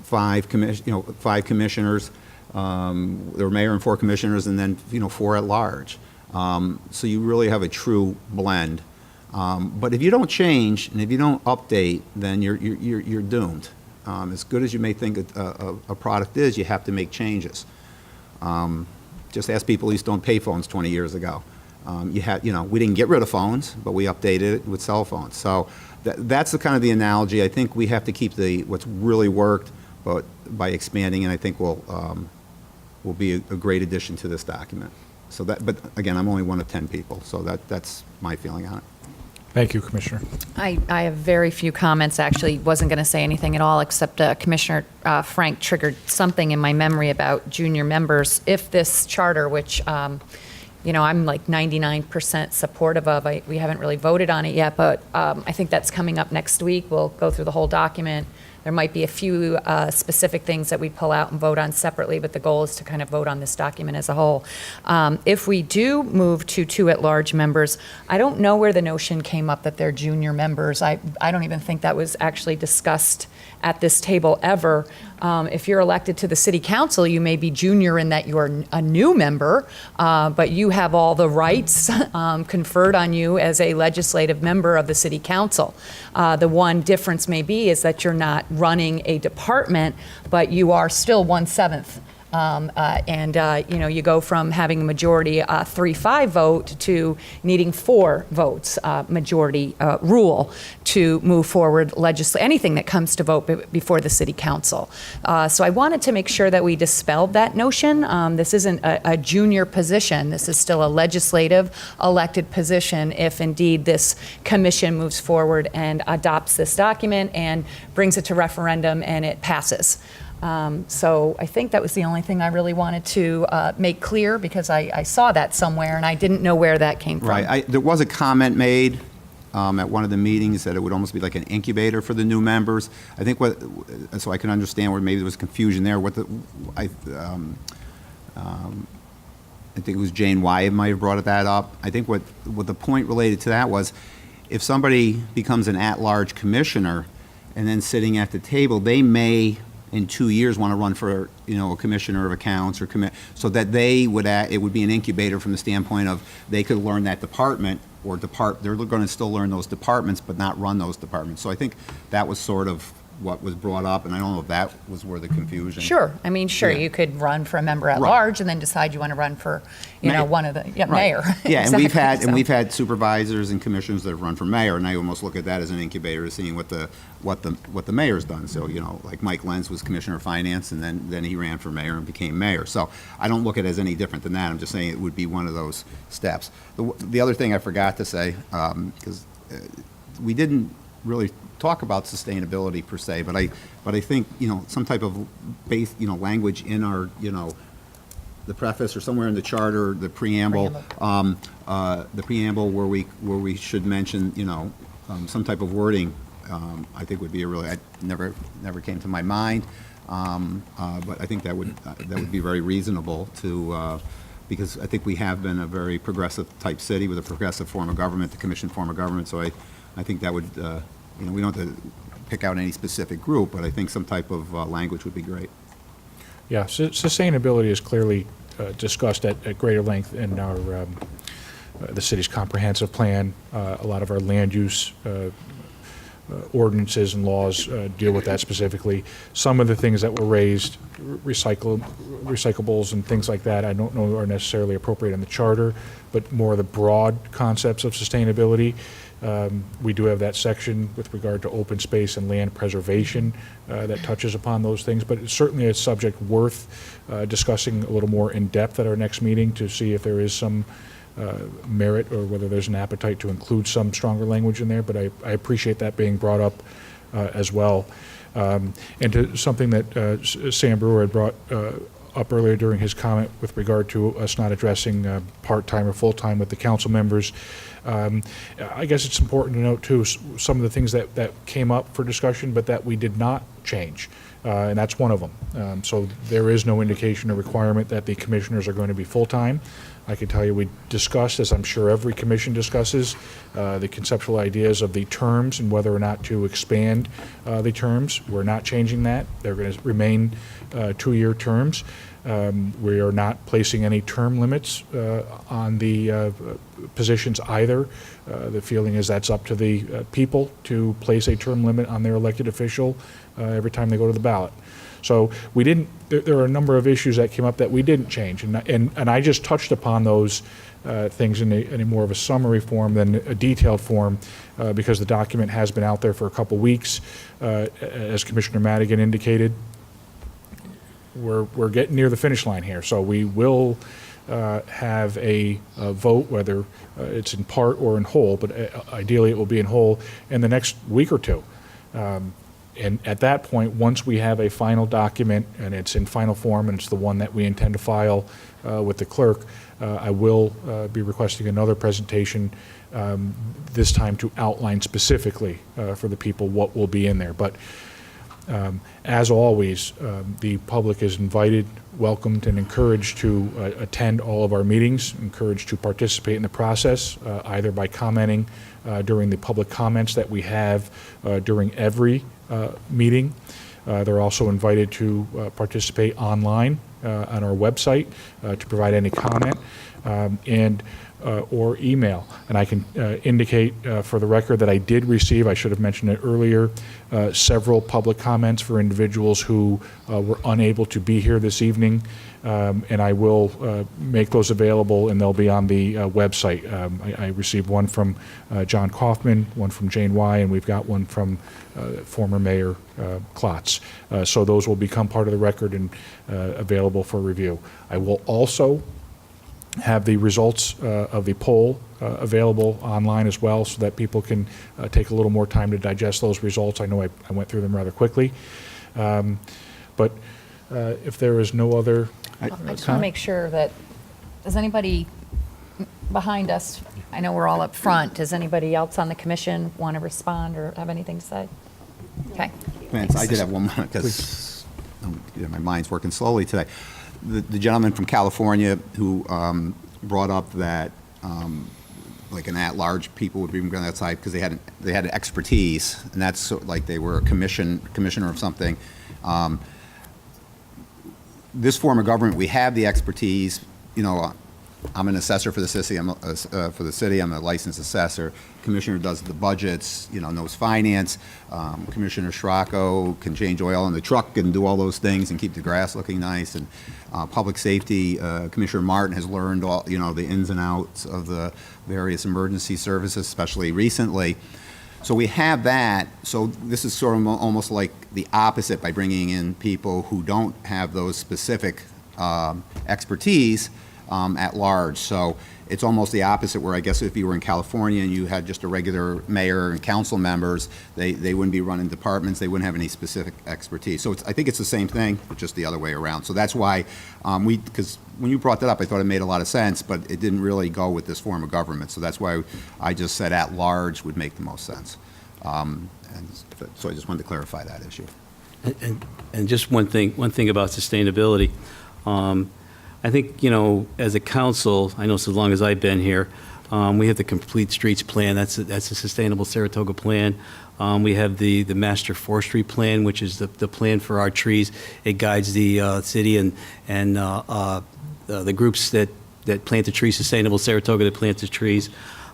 5 commissioners, the mayor and 4 commissioners, and then 4 at large. So you really have a true blend. But if you don't change and if you don't update, then you're doomed. As good as you may think a product is, you have to make changes. Just ask people who used to own payphones 20 years ago. We didn't get rid of phones, but we updated it with cell phones. So that's the kind of the analogy. I think we have to keep what's really worked, but by expanding it, I think will be a great addition to this document. So but again, I'm only one of 10 people, so that's my feeling on it. Thank you, Commissioner. I have very few comments. Actually, wasn't going to say anything at all, except Commissioner Frank triggered something in my memory about junior members. If this charter, which I'm like 99% supportive of, we haven't really voted on it yet, but I think that's coming up next week. We'll go through the whole document. There might be a few specific things that we pull out and vote on separately, but the goal is to kind of vote on this document as a whole. If we do move to 2 at-large members, I don't know where the notion came up that they're junior members. I don't even think that was actually discussed at this table ever. If you're elected to the city council, you may be junior in that you're a new member, but you have all the rights conferred on you as a legislative member of the city council. The one difference may be is that you're not running a department, but you are still 1/7. You go from having a majority 3-5 vote to needing 4 votes majority rule to move forward anything that comes to vote before the city council. So I wanted to make sure that we dispelled that notion. This isn't a junior position. This is still a legislative elected position if indeed this commission moves forward and adopts this document and brings it to referendum and it passes. So I think that was the only thing I really wanted to make clear because I saw that somewhere and I didn't know where that came from. Right. There was a comment made at one of the meetings that it would almost be like an incubator for the new members. I think so I can understand where maybe there was confusion there. I think it was Jane Wyatt might have brought that up. I think what the point related to that was if somebody becomes an at-large commissioner and then sitting at the table, they may in 2 years want to run for a commissioner of accounts or so that it would be an incubator from the standpoint of they could learn that department they're going to still learn those departments but not run those departments. So I think that was sort of what was brought up, and I don't know if that was where the confusion. Sure. I mean, sure, you could run for a member at large and then decide you want to run for, one of the mayor. Yeah, Exactly. and we've had supervisors and commissioners that have run for mayor, and I almost look at that as an incubator, seeing what the mayor's done. So like Mike Lenz was commissioner of finance, and then he ran for mayor and became mayor. So I don't look at it as any different than that. I'm just saying it would be one of those steps. The other thing I forgot to say, because we didn't really talk about sustainability per se, but I think some type of base language in our the preface or somewhere in the charter, the preamble where we should mention some type of wording. I think would be never came to my mind, but I think that would be very reasonable to because I think we have been a very progressive type city with a progressive form of government, the commission form of government. So I think that would, we don't have to pick out any specific group, but I think some type of language would be great. Yeah, sustainability is clearly discussed at greater length in our the city's comprehensive plan. A lot of our land use ordinances and laws deal with that specifically. Some of the things that were raised, recyclables and things like that, I don't know are necessarily appropriate in the charter, but more the broad concepts of sustainability. We do have that section with regard to open space and land preservation that touches upon those things, but it's certainly a subject worth discussing a little more in depth at our next meeting to see if there is some merit or whether there's an appetite to include some stronger language in there, but I appreciate that being brought up as well. And to something that Sam Brewer had brought up earlier during his comment with regard to us not addressing part-time or full-time with the council members. I guess it's important to note, too, some of the things that came up for discussion, but that we did not change, and that's one of them. So there is no indication or requirement that the commissioners are going to be full-time. I can tell you we discussed, as I'm sure every commission discusses, the conceptual ideas of the terms and whether or not to expand the terms. We're not changing that. They're going to remain 2-year terms. We are not placing any term limits on the positions either. The feeling is that's up to the people to place a term limit on their elected official every time they go to the ballot. So we didn't. There are a number of issues that came up that we didn't change, and I just touched upon those things in a more of a summary form than a detailed form, because the document has been out there for a couple weeks. As Commissioner Madigan indicated, we're getting near the finish line here, so we will have a vote, whether it's in part or in whole, but ideally it will be in whole in the next week or two. And at that point, once we have a final document and it's in final form and it's the one that we intend to file with the clerk, I will be requesting another presentation, this time to outline specifically for the people what will be in there. But as always, the public is invited, welcomed, and encouraged to attend all of our meetings, encouraged to participate in the process, either by commenting during the public comments that we have during every meeting. They're also invited to participate online on our website to provide any comment or email. And I can indicate for the record that I did receive, I should have mentioned it earlier, several public comments for individuals who were unable to be here this evening, and I will make those available, and they'll be on the website. I received one from John Kaufman, one from Jane Y., and we've got one from former Mayor Klotz. So those will become part of the record and available for review. I will also have the results of the poll available online as well, so that people can take a little more time to digest those results. I know I went through them rather quickly. But if there is no other I just want to make sure that, does anybody behind us, I know we're all up front, does anybody else on the commission want to respond or have anything to say? Okay. Vance, I did have one more, because my mind's working slowly today. The gentleman from California who brought up that like an at-large people would be going outside because they had an expertise, and that's so, like they were a commissioner of something. This form of government, we have the expertise. You know, I'm an assessor for the city. I'm a licensed assessor. Commissioner does the budgets. You know, knows finance. Commissioner Schrocco can change oil in the truck and do all those things and keep the grass looking nice. And public safety, Commissioner Martin has learned all the ins and outs of the various emergency services, especially recently. So we have that. So this is sort of almost like the opposite by bringing in people who don't have those specific expertise at large. So it's almost the opposite, where I guess if you were in California and you had just a regular mayor and council members, they wouldn't be running departments, they wouldn't have any specific expertise. So I think it's the same thing, but just the other way around. So that's why because when you brought that up, I thought it made a lot of sense, but it didn't really go with this form of government. So that's why I just said at large would make the most sense. And so I just wanted to clarify that issue. And just one thing about sustainability. I think, you know, as a council, I know so long as I've been here, we have the Complete Streets Plan. That's a sustainable Saratoga plan. We have the Master Forestry Plan, which is the plan for our trees. It guides the city and the groups that plant the trees, Sustainable Saratoga that plants the trees.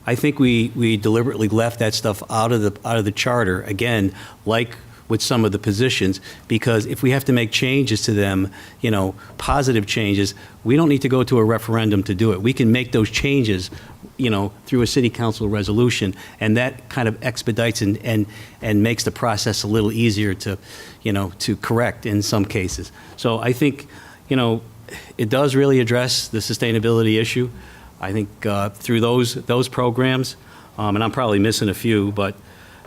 I think we deliberately left that stuff out of the charter, again, like with some of the positions, because if we have to make changes to them, you know, positive changes, we don't need to go to a referendum to do it. We can make those changes, you know, through a city council resolution, and that kind of expedites and makes the process a little easier to, you know, to correct in some cases. So I think, you know, it does really address the sustainability issue. I think through those programs, and I'm probably missing a few, but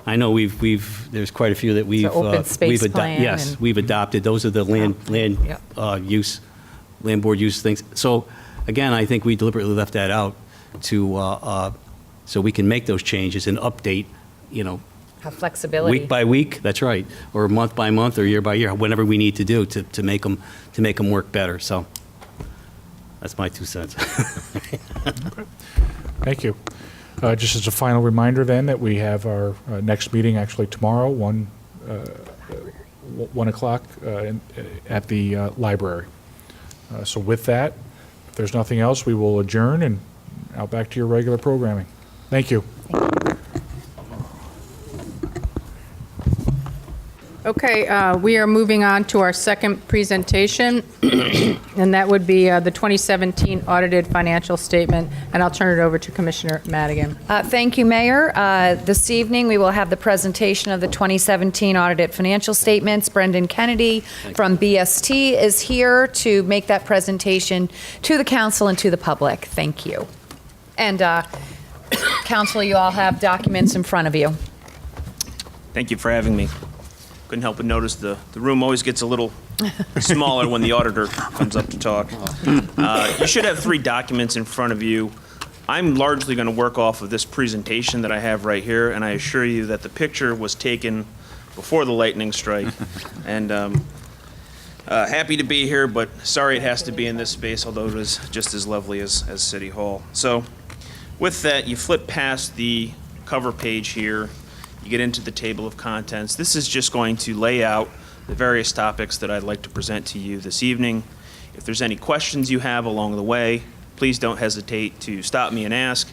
I know there's quite a few that we've open space plan. Yes, we've adopted. Those are the land board use things. So again, I think we deliberately left that out to so we can make those changes and update, you know, Have flexibility. week by week. That's right, or month by month, or year by year, whenever we need to do to make them work better. So that's my 2 cents. Okay. Thank you. Just as a final reminder then that we have our next meeting actually tomorrow, 1 o'clock at the library. So with that, if there's nothing else, we will adjourn and out back to your regular programming. Thank you. Okay, we are moving on to our second presentation, and that would be the 2017 audited financial statement, and I'll turn it over to Commissioner Madigan. Thank you, Mayor. This evening, we will have the presentation of the 2017 audited financial statements. Brendan Kennedy from BST is here to make that presentation to the council and to the public. Thank you. And council, you all have documents in front of you. Thank you for having me. Couldn't help but notice the room always gets a little smaller when the auditor comes up to talk. You should have 3 documents in front of you. I'm largely going to work off of this presentation that I have right here, and I assure you that the picture was taken before the lightning strike. And happy to be here, but sorry it has to be in this space, although it is just as lovely as City Hall. So with that, you flip past the cover page here. You get into the table of contents. This is just going to lay out the various topics that I'd like to present to you this evening. If there's any questions you have along the way, please don't hesitate to stop me and ask,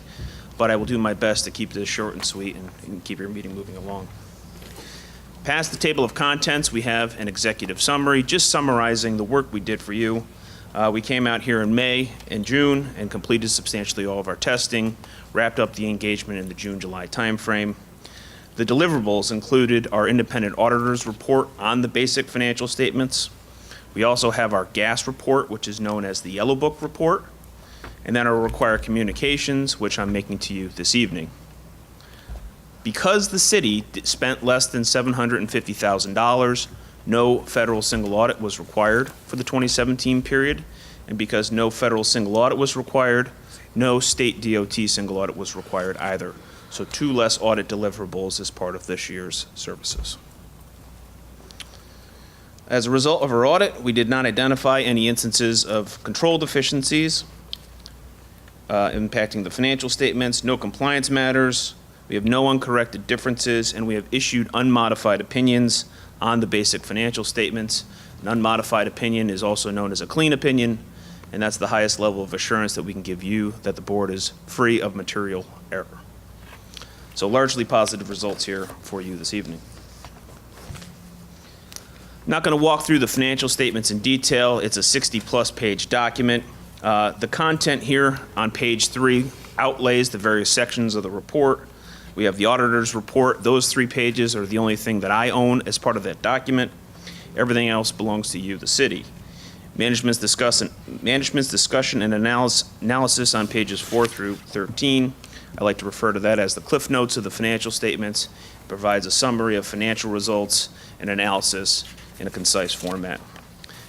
but I will do my best to keep this short and sweet and keep your meeting moving along. Past the table of contents, we have an executive summary, just summarizing the work we did for you. We came out here in May and June and completed substantially all of our testing, wrapped up the engagement in the June-July timeframe. The deliverables included our independent auditor's report on the basic financial statements. We also have our gas report, which is known as the Yellow Book report, and then our required communications, which I'm making to you this evening. Because the city spent less than $750,000, no federal single audit was required for the 2017 period, and because no federal single audit was required, no state DOT single audit was required either. So 2 less audit deliverables as part of this year's services. As a result of our audit, we did not identify any instances of control deficiencies impacting the financial statements, no compliance matters, we have no uncorrected differences, and we have issued unmodified opinions on the basic financial statements. An unmodified opinion is also known as a clean opinion, and that's the highest level of assurance that we can give you that the board is free of material error. So largely positive results here for you this evening. I'm not going to walk through the financial statements in detail. It's a 60-plus page document. The content here on page 3 outlays the various sections of the report. We have the auditor's report. Those 3 pages are the only thing that I own as part of that document. Everything else belongs to you, the city. Management's discussion and analysis on pages 4 through 13. I like to refer to that as the cliff notes of the financial statements. It provides a summary of financial results and analysis in a concise format.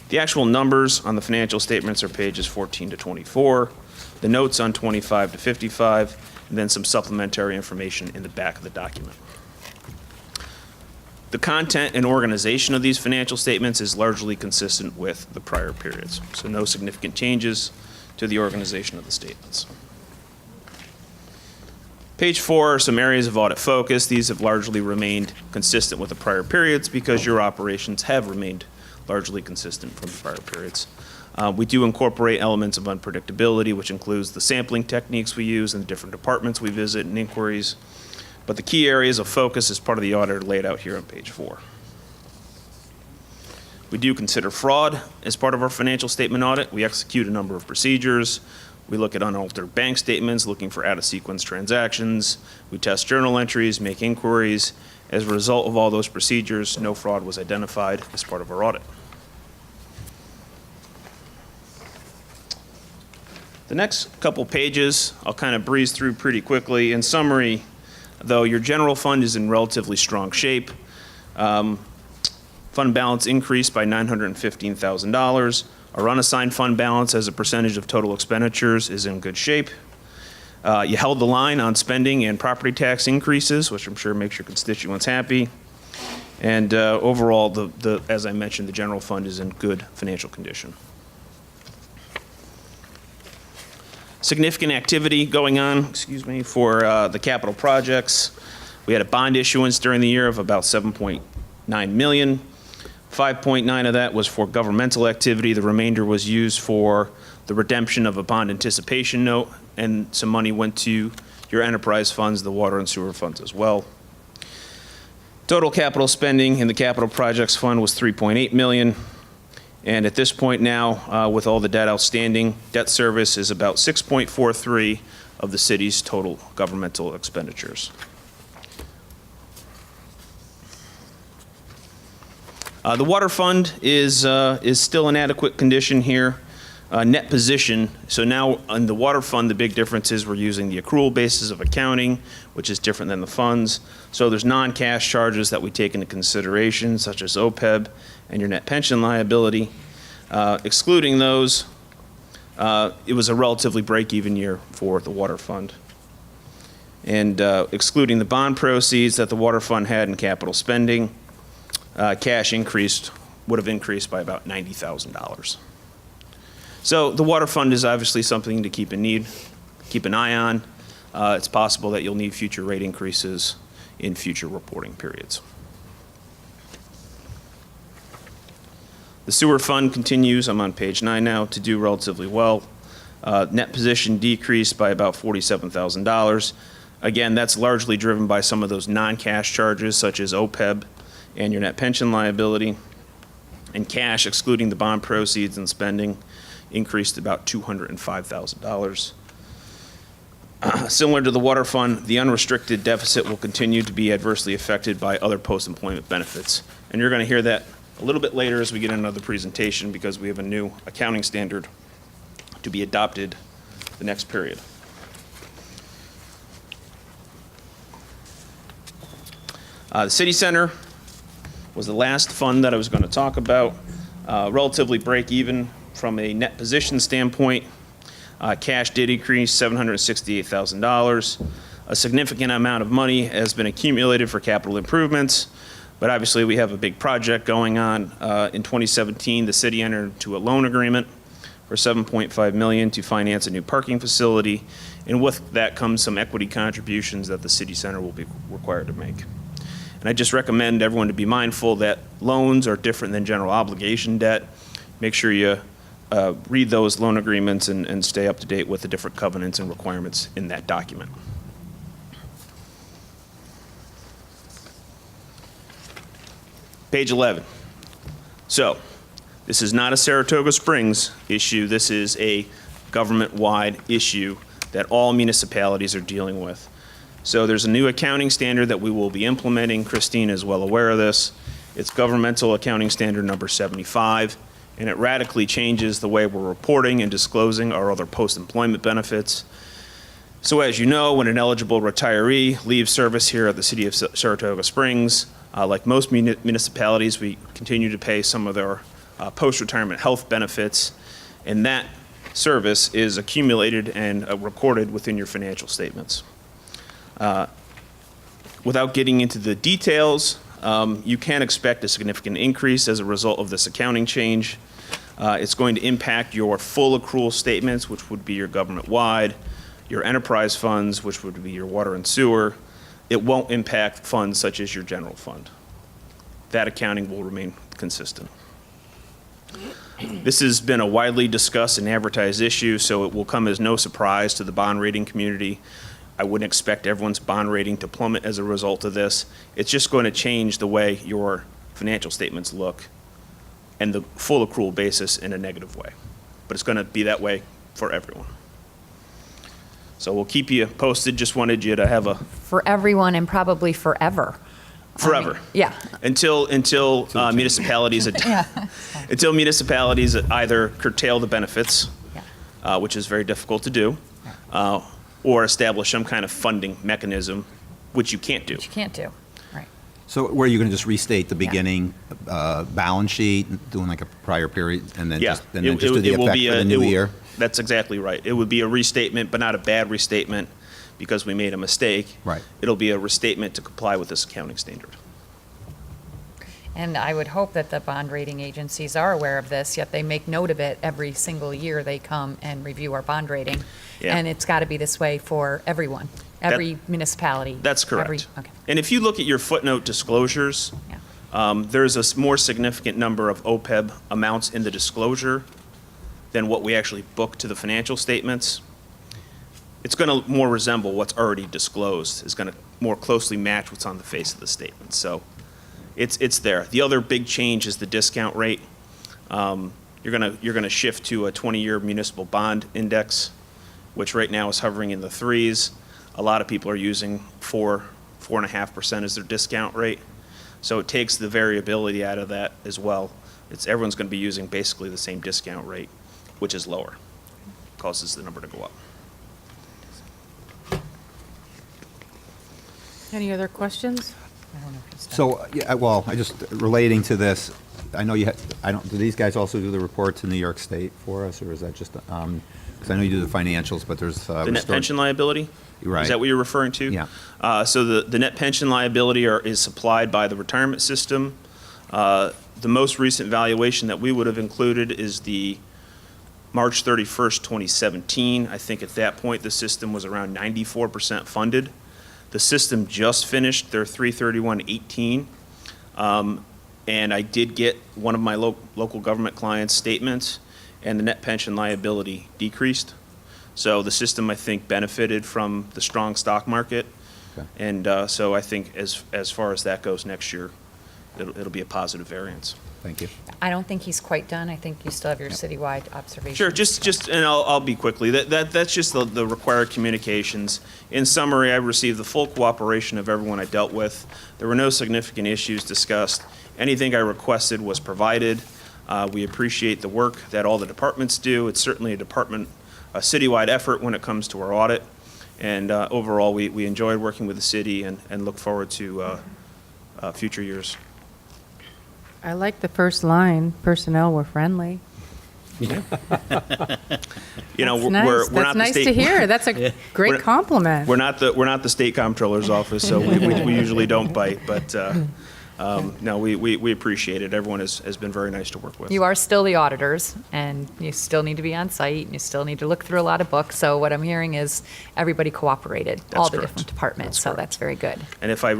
The actual numbers on the financial statements are pages 14 to 24, the notes on 25 to 55, and then some supplementary information in the back of the document. The content and organization of these financial statements is largely consistent with the prior periods, so no significant changes to the organization of the statements. Page 4 are some areas of audit focus. These have largely remained consistent with the prior periods because your operations have remained largely consistent from the prior periods. We do incorporate elements of unpredictability, which includes the sampling techniques we use and the different departments we visit and inquiries. But the key areas of focus as part of the audit are laid out here on page 4. We do consider fraud as part of our financial statement audit. We execute a number of procedures. We look at unaltered bank statements, looking for out-of-sequence transactions. We test journal entries, make inquiries. As a result of all those procedures, no fraud was identified as part of our audit. The next couple pages, I'll kind of breeze through pretty quickly. In summary, though, your general fund is in relatively strong shape. Fund balance increased by $915,000. Our unassigned fund balance as a percentage of total expenditures is in good shape. You held the line on spending and property tax increases, which I'm sure makes your constituents happy. And overall, as I mentioned, the general fund is in good financial condition. Significant activity going on, for the capital projects. We had a bond issuance during the year of about $7.9 million. 5.9 of that was for governmental activity. The remainder was used for the redemption of a bond anticipation note, and some money went to your enterprise funds, the water and sewer funds as well. Total capital spending in the capital projects fund was $3.8 million. And at this point now, with all the debt outstanding, debt service is about 6.43 of the city's total governmental expenditures. The water fund is still in adequate condition here. Net position, so now on the water fund, the big difference is we're using the accrual basis of accounting, which is different than the funds. So there's non-cash charges that we take into consideration, such as OPEB and your net pension liability. Excluding those, it was a relatively break-even year for the water fund. And excluding the bond proceeds that the water fund had in capital spending, cash would have increased by about $90,000. So the water fund is obviously something to keep an eye on. It's possible that you'll need future rate increases in future reporting periods. The sewer fund continues, I'm on page 9 now, to do relatively well. Net position decreased by about $47,000. Again, that's largely driven by some of those non-cash charges such as OPEB and your net pension liability. And cash, excluding the bond proceeds and spending, increased about $205,000. Similar to the water fund, the unrestricted deficit will continue to be adversely affected by other post-employment benefits. And you're going to hear that a little bit later as we get into another presentation because we have a new accounting standard to be adopted the next period. The city center was the last fund that I was going to talk about. Relatively break even from a net position standpoint. Cash did increase $768,000. A significant amount of money has been accumulated for capital improvements, but obviously we have a big project going on. In 2017, the city entered into a loan agreement for $7.5 million to finance a new parking facility, and with that comes some equity contributions that the city center will be required to make. And I just recommend everyone to be mindful that loans are different than general obligation debt. Make sure you read those loan agreements and stay up to date with the different covenants and requirements in that document. Page 11. So, this is not a Saratoga Springs issue. This is a government-wide issue that all municipalities are dealing with. So there's a new accounting standard that we will be implementing. Christine is well aware of this. It's Governmental Accounting Standard number 75, and it radically changes the way we're reporting and disclosing our other post-employment benefits. So as you know, when an eligible retiree leaves service here at the city of Saratoga Springs, like most municipalities, we continue to pay some of their post-retirement health benefits, and that service is accumulated and recorded within your financial statements. Without getting into the details, you can expect a significant increase as a result of this accounting change. It's going to impact your full accrual statements, which would be your government-wide, your enterprise funds, which would be your water and sewer. It won't impact funds such as your general fund. That accounting will remain consistent. This has been a widely discussed and advertised issue, so it will come as no surprise to the bond rating community. I wouldn't expect everyone's bond rating to plummet as a result of this. It's just going to change the way your financial statements look and the full accrual basis in a negative way. But it's going to be that way for everyone. So we'll keep you posted. Just wanted you to have a... For everyone and probably forever. Forever. Yeah. Until municipalities until municipalities either curtail the benefits, which is very difficult to do, or establish some kind of funding mechanism, which you can't do. Which you can't do. Right. So were you going to just restate the beginning balance sheet, doing like a prior period, and then just do the effect for the new year? That's exactly right. It would be a restatement, but not a bad restatement because we made a mistake. Right. It'll be a restatement to comply with this accounting standard. And I would hope that the bond rating agencies are aware of this, yet they make note of it every single year they come and review our bond rating. Yeah. And it's got to be this way for everyone, every municipality. That's correct. Okay. And if you look at your footnote disclosures, there's a more significant number of OPEB amounts in the disclosure than what we actually book to the financial statements. It's going to more resemble what's already disclosed. It's going to more closely match what's on the face of the statement. So it's there. The other big change is the discount rate. You're gonna shift to a 20-year municipal bond index, which right now is hovering in the 3s. A lot of people are using 4.5% as their discount rate. So it takes the variability out of that as well. Everyone's going to be using basically the same discount rate, which is lower. Causes the number to go up. Any other questions? So, well, I just, relating to this, I know you, do these guys also do the report to New York State for us, or is that just, because I know you do the financials, but there's... the net pension liability? Right. Is that what you're referring to? Yeah. So the net pension liability is supplied by the retirement system. The most recent valuation that we would have included is the March 31st, 2017. I think at that point, the system was around 94% funded. The system just finished their 3/31/18, and I did get one of my local government clients' statements, and the net pension liability decreased. So the system, I think, benefited from the strong stock market, and so I think as far as that goes next year, it'll be a positive variance. Thank you. I don't think he's quite done. I think you still have your citywide observations. Sure, just and I'll be quickly. That's just the required communications. In summary, I received the full cooperation of everyone I dealt with. There were no significant issues discussed. Anything I requested was provided. We appreciate the work that all the departments do. It's certainly a citywide effort when it comes to our audit. And overall, we enjoyed working with the city and look forward to future years. I like the first line, personnel were friendly. You know, That's we're not nice the state. to hear. That's a great compliment. We're not the state comptroller's office, so we usually don't bite. But no, we appreciate it. Everyone has been very nice to work with. You are still the auditors, and you still need to be on site, and you still need to look through a lot of books. So what I'm hearing is everybody cooperated, all the different departments. So that's very good. And if I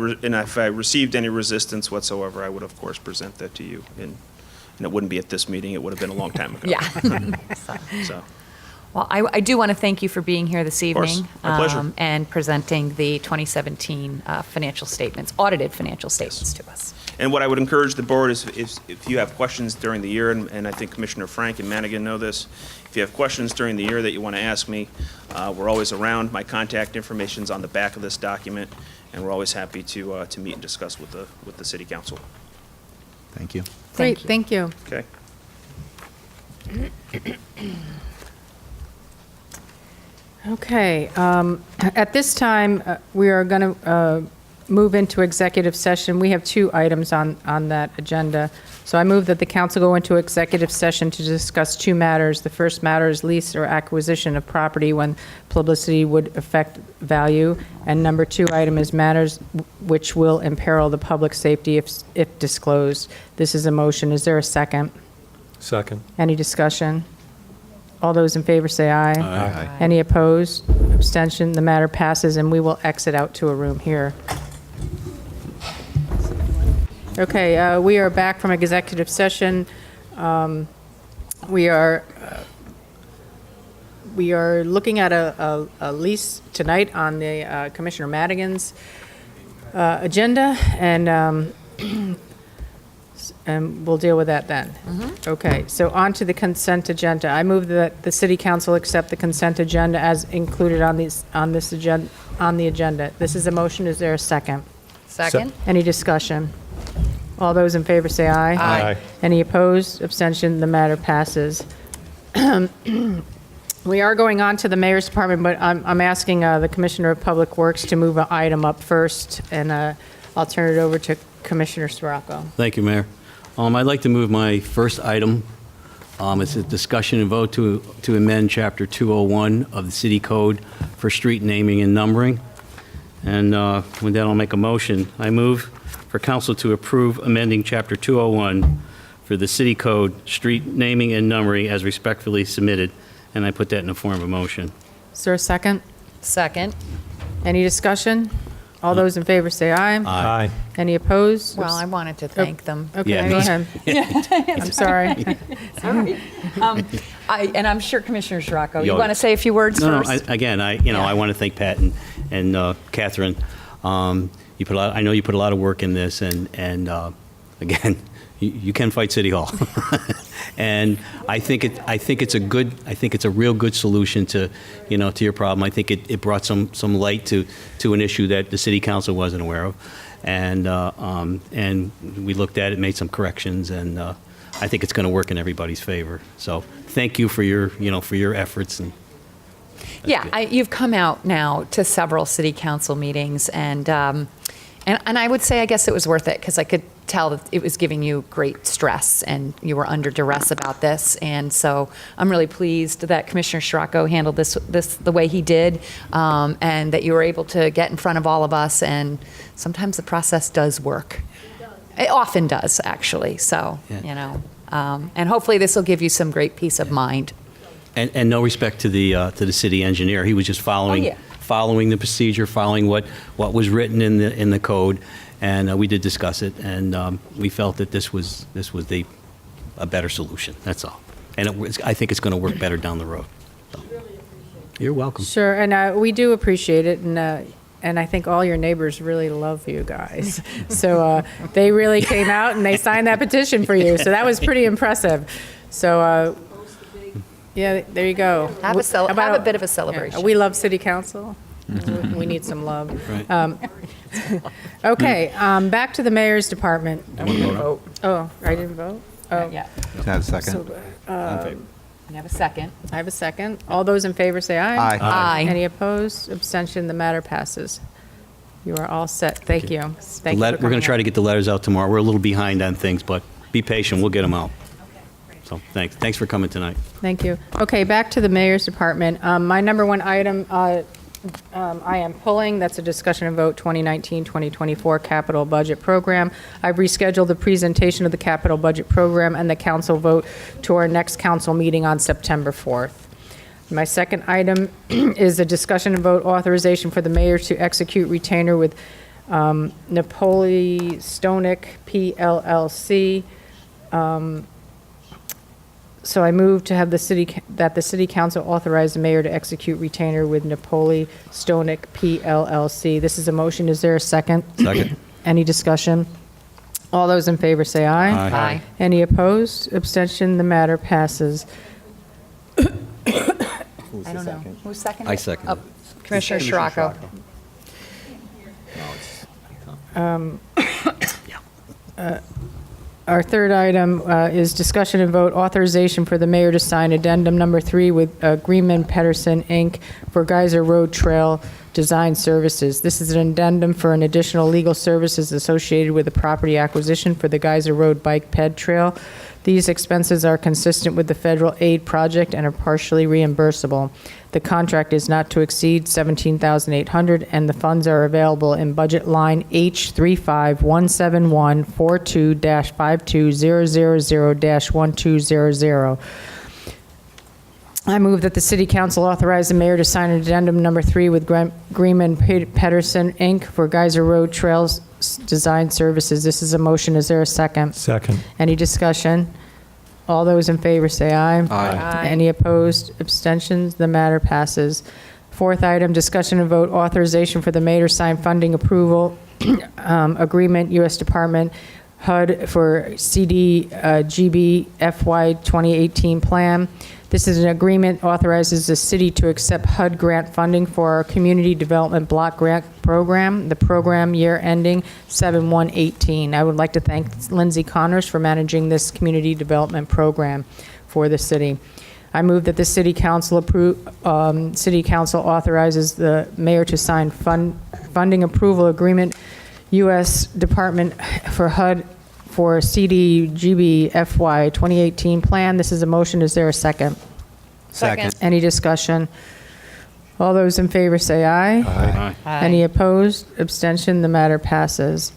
received any resistance whatsoever, I would of course present that to you. And it wouldn't be at this meeting. It would have been a long time ago. Yeah. So. Well, I do want to thank you for being here this evening. Of course. My pleasure. And presenting the 2017 financial statements, audited financial statements to us. And what I would encourage the board is if you have questions during the year, and I think Commissioner Frank and Manigan know this, if you have questions during the year that you want to ask me, we're always around. My contact information's on the back of this document, and we're always happy to meet and discuss with the City Council. Thank you. Great, thank you. Okay. Okay, at this time, we are going to move into executive session. We have 2 items on that agenda. So I move that the council go into executive session to discuss 2 matters. The first matter is lease or acquisition of property when publicity would affect value. And number 2 item is matters which will imperil the public safety if disclosed. This is a motion. Is there a second? Second. Any discussion? All those in favor say aye. Aye. Any opposed? Abstention? The matter passes, and we will exit out to a room here. Okay, we are back from executive session. We are looking at a lease tonight on the Commissioner Madigan's agenda, and we'll deal with that then. Okay, so on to the consent agenda. I move that the City Council accept the consent agenda as included on the agenda. This is a motion. Is there a second? Second. Any discussion? All those in favor say aye. Aye. Any opposed? Abstention? The matter passes. We are going on to the Mayor's Department, but I'm asking the Commissioner of Public Works to move an item up first, and I'll turn it over to Commissioner Saratoga. Thank you, Mayor. I'd like to move my first item. It's a discussion and vote to amend Chapter 201 of the City Code for street naming and numbering. And with that, I'll make a motion. I move for council to approve amending Chapter 201 for the City Code, street naming and numbering as respectfully submitted, and I put that in the form of a motion. Is there a second? Second. Any discussion? All those in favor say aye. Aye. Any opposed? Well, I wanted to thank them. Okay, Yeah, go me- ahead. I'm sorry. Sorry. And I'm sure Commissioner Scirocco, you Yo- want to say a few words No, first? I want to thank Pat and Catherine. You put I know you put a lot of work in this, and again, you can fight City Hall, and I think it's a real good solution to your problem. I think it brought some light to an issue that the City Council wasn't aware of, and we looked at it, made some corrections, and I think it's going to work in everybody's favor. So thank you for your efforts. And Yeah, you've come out now to several city council meetings, and I would say I guess it was worth it because I could tell that it was giving you great stress and you were under duress about this. And so I'm really pleased that Commissioner Scirocco handled this the way he did, and that you were able to get in front of all of us. And sometimes the process does work. It often does, actually. So, and hopefully this will give you some great peace of mind. And no respect to the city engineer. He was just following the procedure, following what was written in the code, and we did discuss it, and we felt that this was a better solution. That's all. And I think it's going to work better down the road. So. You're welcome. Sure, and we do appreciate it, and I think all your neighbors really love you guys. So they really came out and they signed that petition for you. So that was pretty impressive. So. Yeah, there you go. Have a bit of a celebration. Yeah, we love City Council. We need some love. Right. Okay, back to the Mayor's Department. I'm gonna vote. Oh, I didn't vote? Oh. Yeah. Have a second. So, You have a second. I have a second. All those in favor say aye. Aye. Aye. Any opposed? Abstention? The matter passes. You are all set. Thank you. Thank you for We're going coming to try out. to get the letters out tomorrow. We're a little behind on things, but be patient. We'll get them out. So thanks for coming tonight. Thank you. Okay, back to the Mayor's Department. My number one item I am pulling, that's a discussion and vote 2019-2024 capital budget program. I've rescheduled the presentation of the capital budget program and the council vote to our next council meeting on September 4th. My second item is a discussion and vote authorization for the mayor to execute retainer with Napoli Stonick PLLC. So I move to have the city council authorize the mayor to execute retainer with Napoli Stonick PLLC. This is a motion. Is there a second? Second. Any discussion? All those in favor say aye. Aye. Aye. Any opposed? Abstention? The matter passes. I don't know. Who's second? I second it. Commissioner Scirocco. Our third item is discussion and vote authorization for the mayor to sign addendum number 3 with Greenman Pedersen, Inc. for Geyser Road Trail Design Services. This is an addendum for an additional legal services associated with the property acquisition for the Geyser Road Bike Ped Trail. These expenses are consistent with the federal aid project and are partially reimbursable. The contract is not to exceed $17,800, and the funds are available in budget line H3517142-52000-1200. I move that the City Council authorize the mayor to sign addendum number 3 with Greenman Pedersen, Inc. for Geyser Road Trails Design Services. This is a motion. Is there a second? Second. Any discussion? All those in favor say aye. Aye. Any opposed? Abstentions? The matter passes. Fourth item, discussion and vote authorization for the mayor to sign funding approval agreement, U.S. Department HUD for CDGB FY 2018 plan. This is an agreement authorizes the city to accept HUD grant funding for our Community Development Block Grant Program, the program year ending 7/1/18. I would like to thank Lindsay Connors for managing this community development program for the city. I move that the City Council authorizes the mayor to sign funding approval agreement, U.S. Department for HUD for CDGB FY 2018 plan. This is a motion. Is there a second? Second. Any discussion? All those in favor say aye. Aye. Any opposed? Abstention? The matter passes.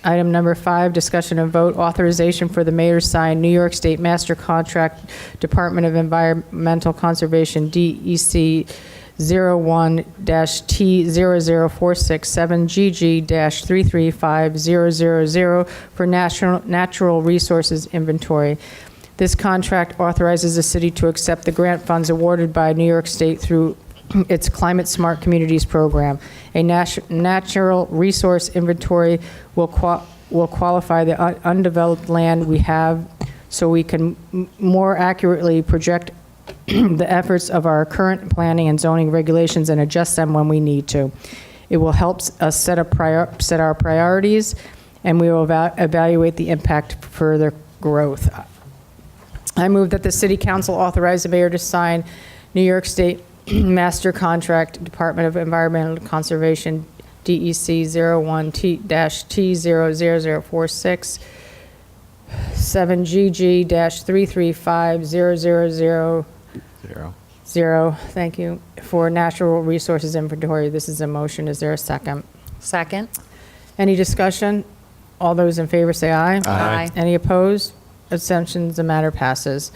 Item number 5, discussion and vote authorization for the mayor to sign New York State Master Contract, Department of Environmental Conservation, DEC 01-T00467GG-335000 for natural resources inventory. This contract authorizes the city to accept the grant funds awarded by New York State through its Climate Smart Communities program. A natural resource inventory will qualify the undeveloped land we have so we can more accurately project the efforts of our current planning and zoning regulations and adjust them when we need to. It will help us set our priorities, and we will evaluate the impact for further growth. I move that the City Council authorize the mayor to sign New York State Master Contract, Department of Environmental Conservation, DEC 01-T00046 7GG-335000 thank you, for natural resources inventory. This is a motion. Is there a second? Second. Any discussion? All those in favor say aye. Aye. Any opposed? Abstentions? The matter passes.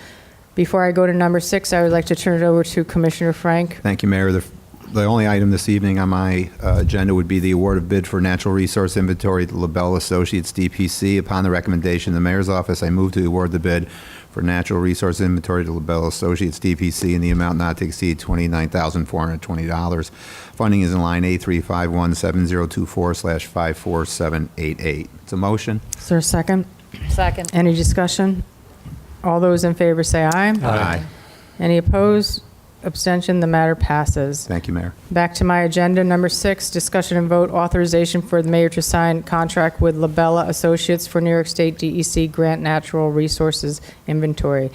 Before I go to number 6, I would like to turn it over to Commissioner Frank. Thank you, Mayor. The only item this evening on my agenda would be the award of bid for natural resource inventory to LaBelle Associates DPC. Upon the recommendation of the Mayor's office, I move to award the bid for natural resource inventory to LaBelle Associates DPC in the amount not to exceed $29,420. Funding is in line A3517024/54788. It's a motion. Is there a second? Second. Any discussion? All those in favor say aye. Aye. Any opposed? Abstention? The matter passes. Thank you, Mayor. Back to my agenda, number 6, discussion and vote authorization for the mayor to sign contract with LaBella Associates for New York State DEC Grant Natural Resources Inventory.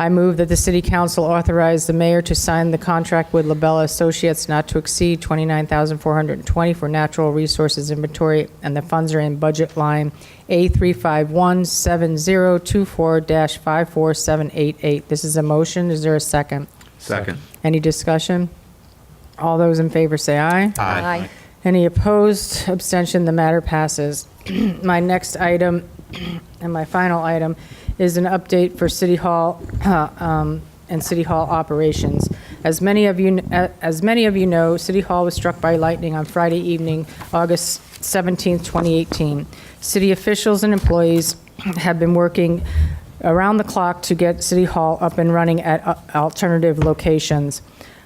I move that the City Council authorize the mayor to sign the contract with LaBella Associates not to exceed $29,420 for natural resources inventory, and the funds are in budget line A3517024-54788. This is a motion. Is there a second? Second. Any discussion? All those in favor say aye. Aye. Any opposed? Abstention? The matter passes. My next item and my final item is an update for City Hall and City Hall operations. As many of you know, City Hall was struck by lightning on Friday evening, August 17th, 2018. City officials and employees have been working around the clock to get City Hall up and running at alternative locations.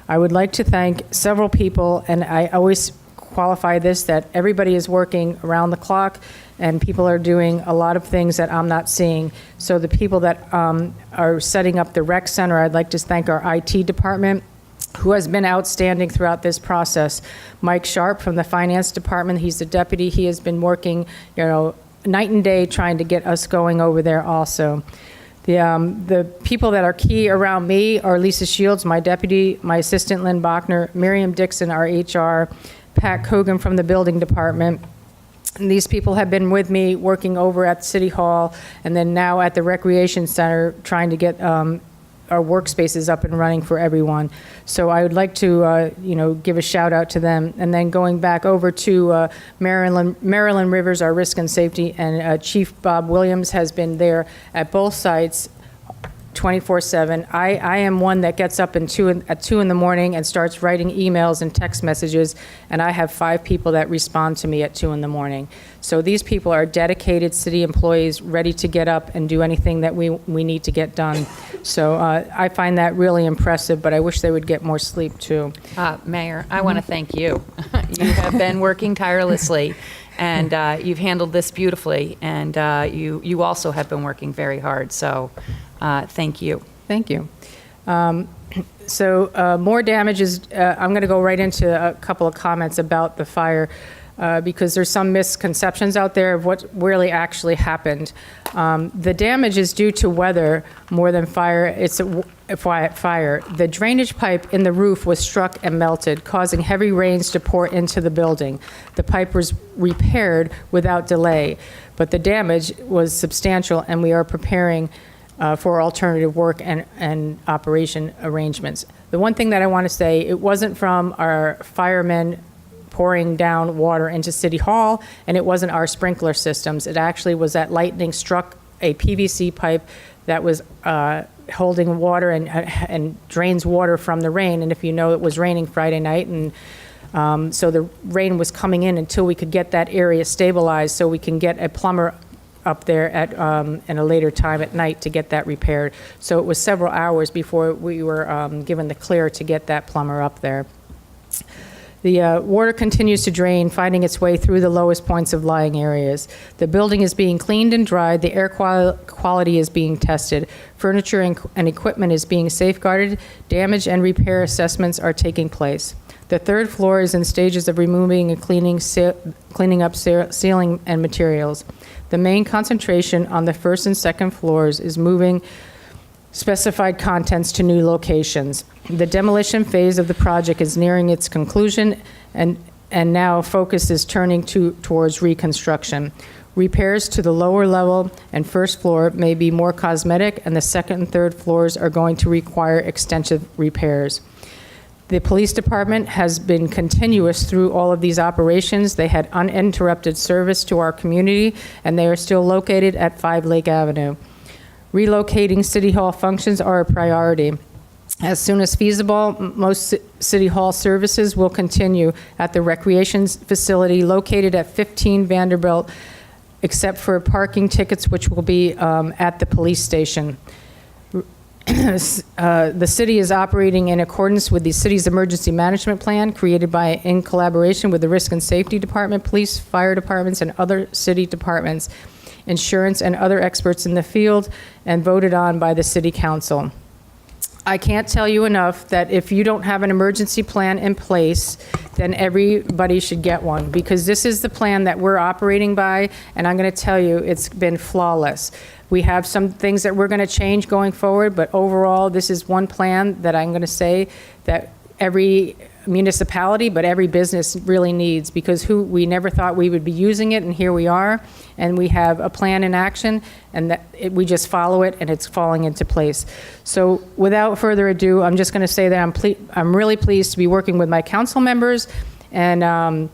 I would like to thank several people, and I always qualify this, that everybody is working around the clock and people are doing a lot of things that I'm not seeing. So the people that are setting up the rec center, I'd like to thank our IT department, who has been outstanding throughout this process. Mike Sharp from the finance department, he's the deputy. He has been working, night and day trying to get us going over there also. The people that are key around me are Lisa Shields, my deputy, my assistant Lynn Bachner, Miriam Dixon, our HR, Pat Cogan from the building department. And these people have been with me working over at City Hall and then now at the Recreation Center trying to get our workspaces up and running for everyone. So I would like to, give a shout out to them. And then going back over to Marilyn Rivers, our risk and safety, and Chief Bob Williams has been there at both sites 24/7. I am one that gets up at 2 in the morning and starts writing emails and text messages, and I have 5 people that respond to me at 2 in the morning. So these people are dedicated city employees ready to get up and do anything that we need to get done. So I find that really impressive, but I wish they would get more sleep too. Mayor, I want to thank you. You have been working tirelessly, and you've handled this beautifully, and you also have been working very hard. So thank you. Thank you. So more damages, I'm going to go right into a couple of comments about the fire because there's some misconceptions out there of what really actually happened. The damage is due to weather more than fire. It's a fire. The drainage pipe in the roof was struck and melted, causing heavy rains to pour into the building. The pipe was repaired without delay, but the damage was substantial, and we are preparing for alternative work and operation arrangements. The one thing that I want to say, it wasn't from our firemen pouring down water into City Hall, and it wasn't our sprinkler systems. It actually was that lightning struck a PVC pipe that was holding water and drains water from the rain. And if you know, it was raining Friday night, and so the rain was coming in until we could get that area stabilized so we can get a plumber up there at in a later time at night to get that repaired. So it was several hours before we were given the clear to get that plumber up there. The water continues to drain, finding its way through the lowest points of lying areas. The building is being cleaned and dried. The air quality is being tested. Furniture and equipment is being safeguarded. Damage and repair assessments are taking place. The 3rd floor is in stages of removing and cleaning up ceiling and materials. The main concentration on the 1st and 2nd floors is moving specified contents to new locations. The demolition phase of the project is nearing its conclusion, and now focus is turning towards reconstruction. Repairs to the lower level and 1st floor may be more cosmetic, and the 2nd and 3rd floors are going to require extensive repairs. The police department has been continuous through all of these operations. They had uninterrupted service to our community, and they are still located at 5 Lake Avenue. Relocating City Hall functions are a priority. As soon as feasible, most City Hall services will continue at the recreation facility located at 15 Vanderbilt, except for parking tickets, which will be at the police station. The city is operating in accordance with the city's emergency management plan created in collaboration with the Risk and Safety Department, police, fire departments, and other city departments, insurance, and other experts in the field, and voted on by the City Council. I can't tell you enough that if you don't have an emergency plan in place, then everybody should get one, because this is the plan that we're operating by, and I'm going to tell you, it's been flawless. We have some things that we're going to change going forward, but overall, this is one plan that I'm going to say that every municipality, but every business really needs, because we never thought we would be using it, and here we are, and we have a plan in action, and we just follow it, and it's falling into place. So without further ado, I'm just going to say that I'm really pleased to be working with my council members, and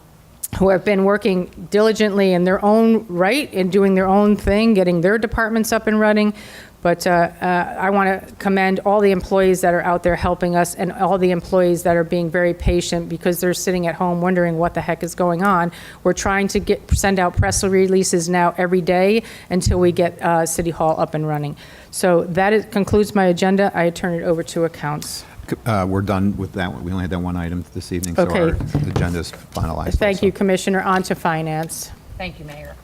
who have been working diligently in their own right and doing their own thing, getting their departments up and running. But I want to commend all the employees that are out there helping us, and all the employees that are being very patient because they're sitting at home wondering what the heck is going on. We're trying to send out press releases now every day until we get City Hall up and running. So that concludes my agenda. I turn it over to accounts. We're done with that one. We only had that one item this evening, so Okay. our agenda is finalized. Thank you, Commissioner. On to finance. Thank you, Mayor.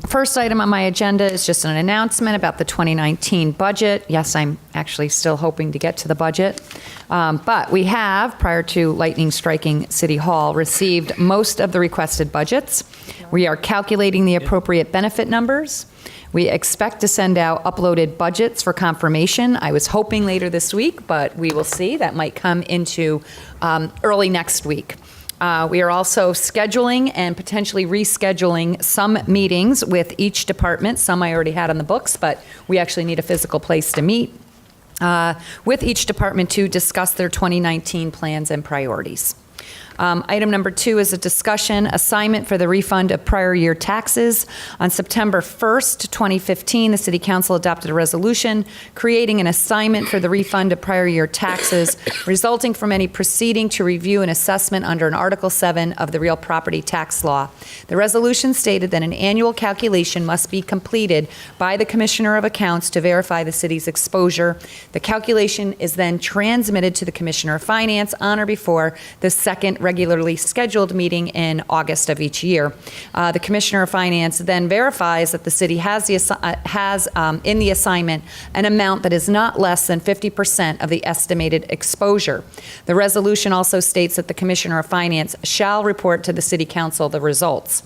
First item on my agenda is just an announcement about the 2019 budget. Yes, I'm actually still hoping to get to the budget. But we have, prior to lightning striking City Hall, received most of the requested budgets. We are calculating the appropriate benefit numbers. We expect to send out uploaded budgets for confirmation. I was hoping later this week, but we will see. That might come into early next week. We are also scheduling and potentially rescheduling some meetings with each department. Some I already had on the books, but we actually need a physical place to meet with each department to discuss their 2019 plans and priorities. Item number 2 is a discussion assignment for the refund of prior year taxes. On September 1st, 2015, the City Council adopted a resolution creating an assignment for the refund of prior year taxes resulting from any proceeding to review an assessment under an Article 7 of the Real Property Tax Law. The resolution stated that an annual calculation must be completed by the Commissioner of Accounts to verify the city's exposure. The calculation is then transmitted to the Commissioner of Finance on or before the second regularly scheduled meeting in August of each year. The Commissioner of Finance then verifies that the city has in the assignment an amount that is not less than 50% of the estimated exposure. The resolution also states that the Commissioner of Finance shall report to the City Council the results.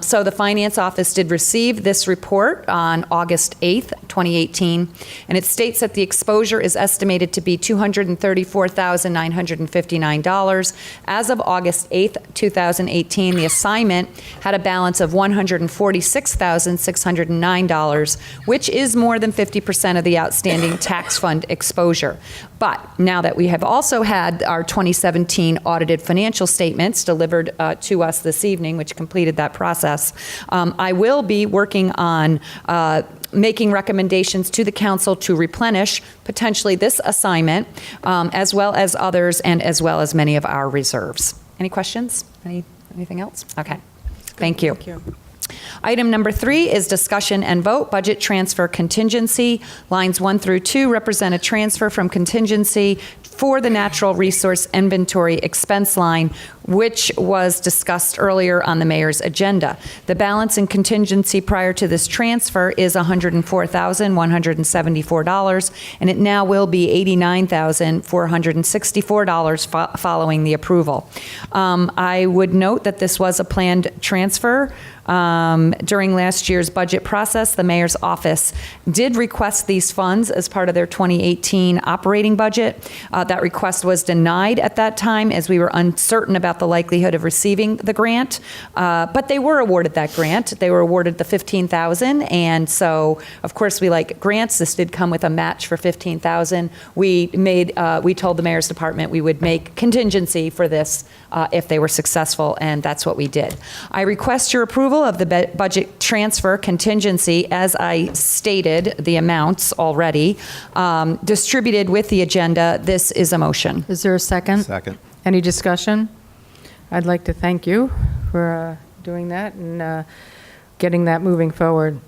So the Finance Office did receive this report on August 8th, 2018, and it states that the exposure is estimated to be $234,959. As of August 8th, 2018, the assignment had a balance of $146,609, which is more than 50% of the outstanding tax fund exposure. But now that we have also had our 2017 audited financial statements delivered to us this evening, which completed that process, I will be working on making recommendations to the council to replenish potentially this assignment, as well as others, and as well as many of our reserves. Any questions? Anything else? Okay. Thank you. Thank you. Item number 3 is discussion and vote, budget transfer contingency. Lines 1 through 2 represent a transfer from contingency for the natural resource inventory expense line, which was discussed earlier on the mayor's agenda. The balance in contingency prior to this transfer is $104,174, and it now will be $89,464 following the approval. I would note that this was a planned transfer. During last year's budget process, the mayor's office did request these funds as part of their 2018 operating budget. That request was denied at that time as we were uncertain about the likelihood of receiving the grant. But they were awarded that grant. They were awarded the $15,000, and so of course we like grants. This did come with a match for $15,000. We told the mayor's department we would make contingency for this if they were successful, and that's what we did. I request your approval of the budget transfer contingency, as I stated the amounts already, distributed with the agenda. This is a motion. Is there a second? Second. Any discussion? I'd like to thank you for doing that and getting that moving forward.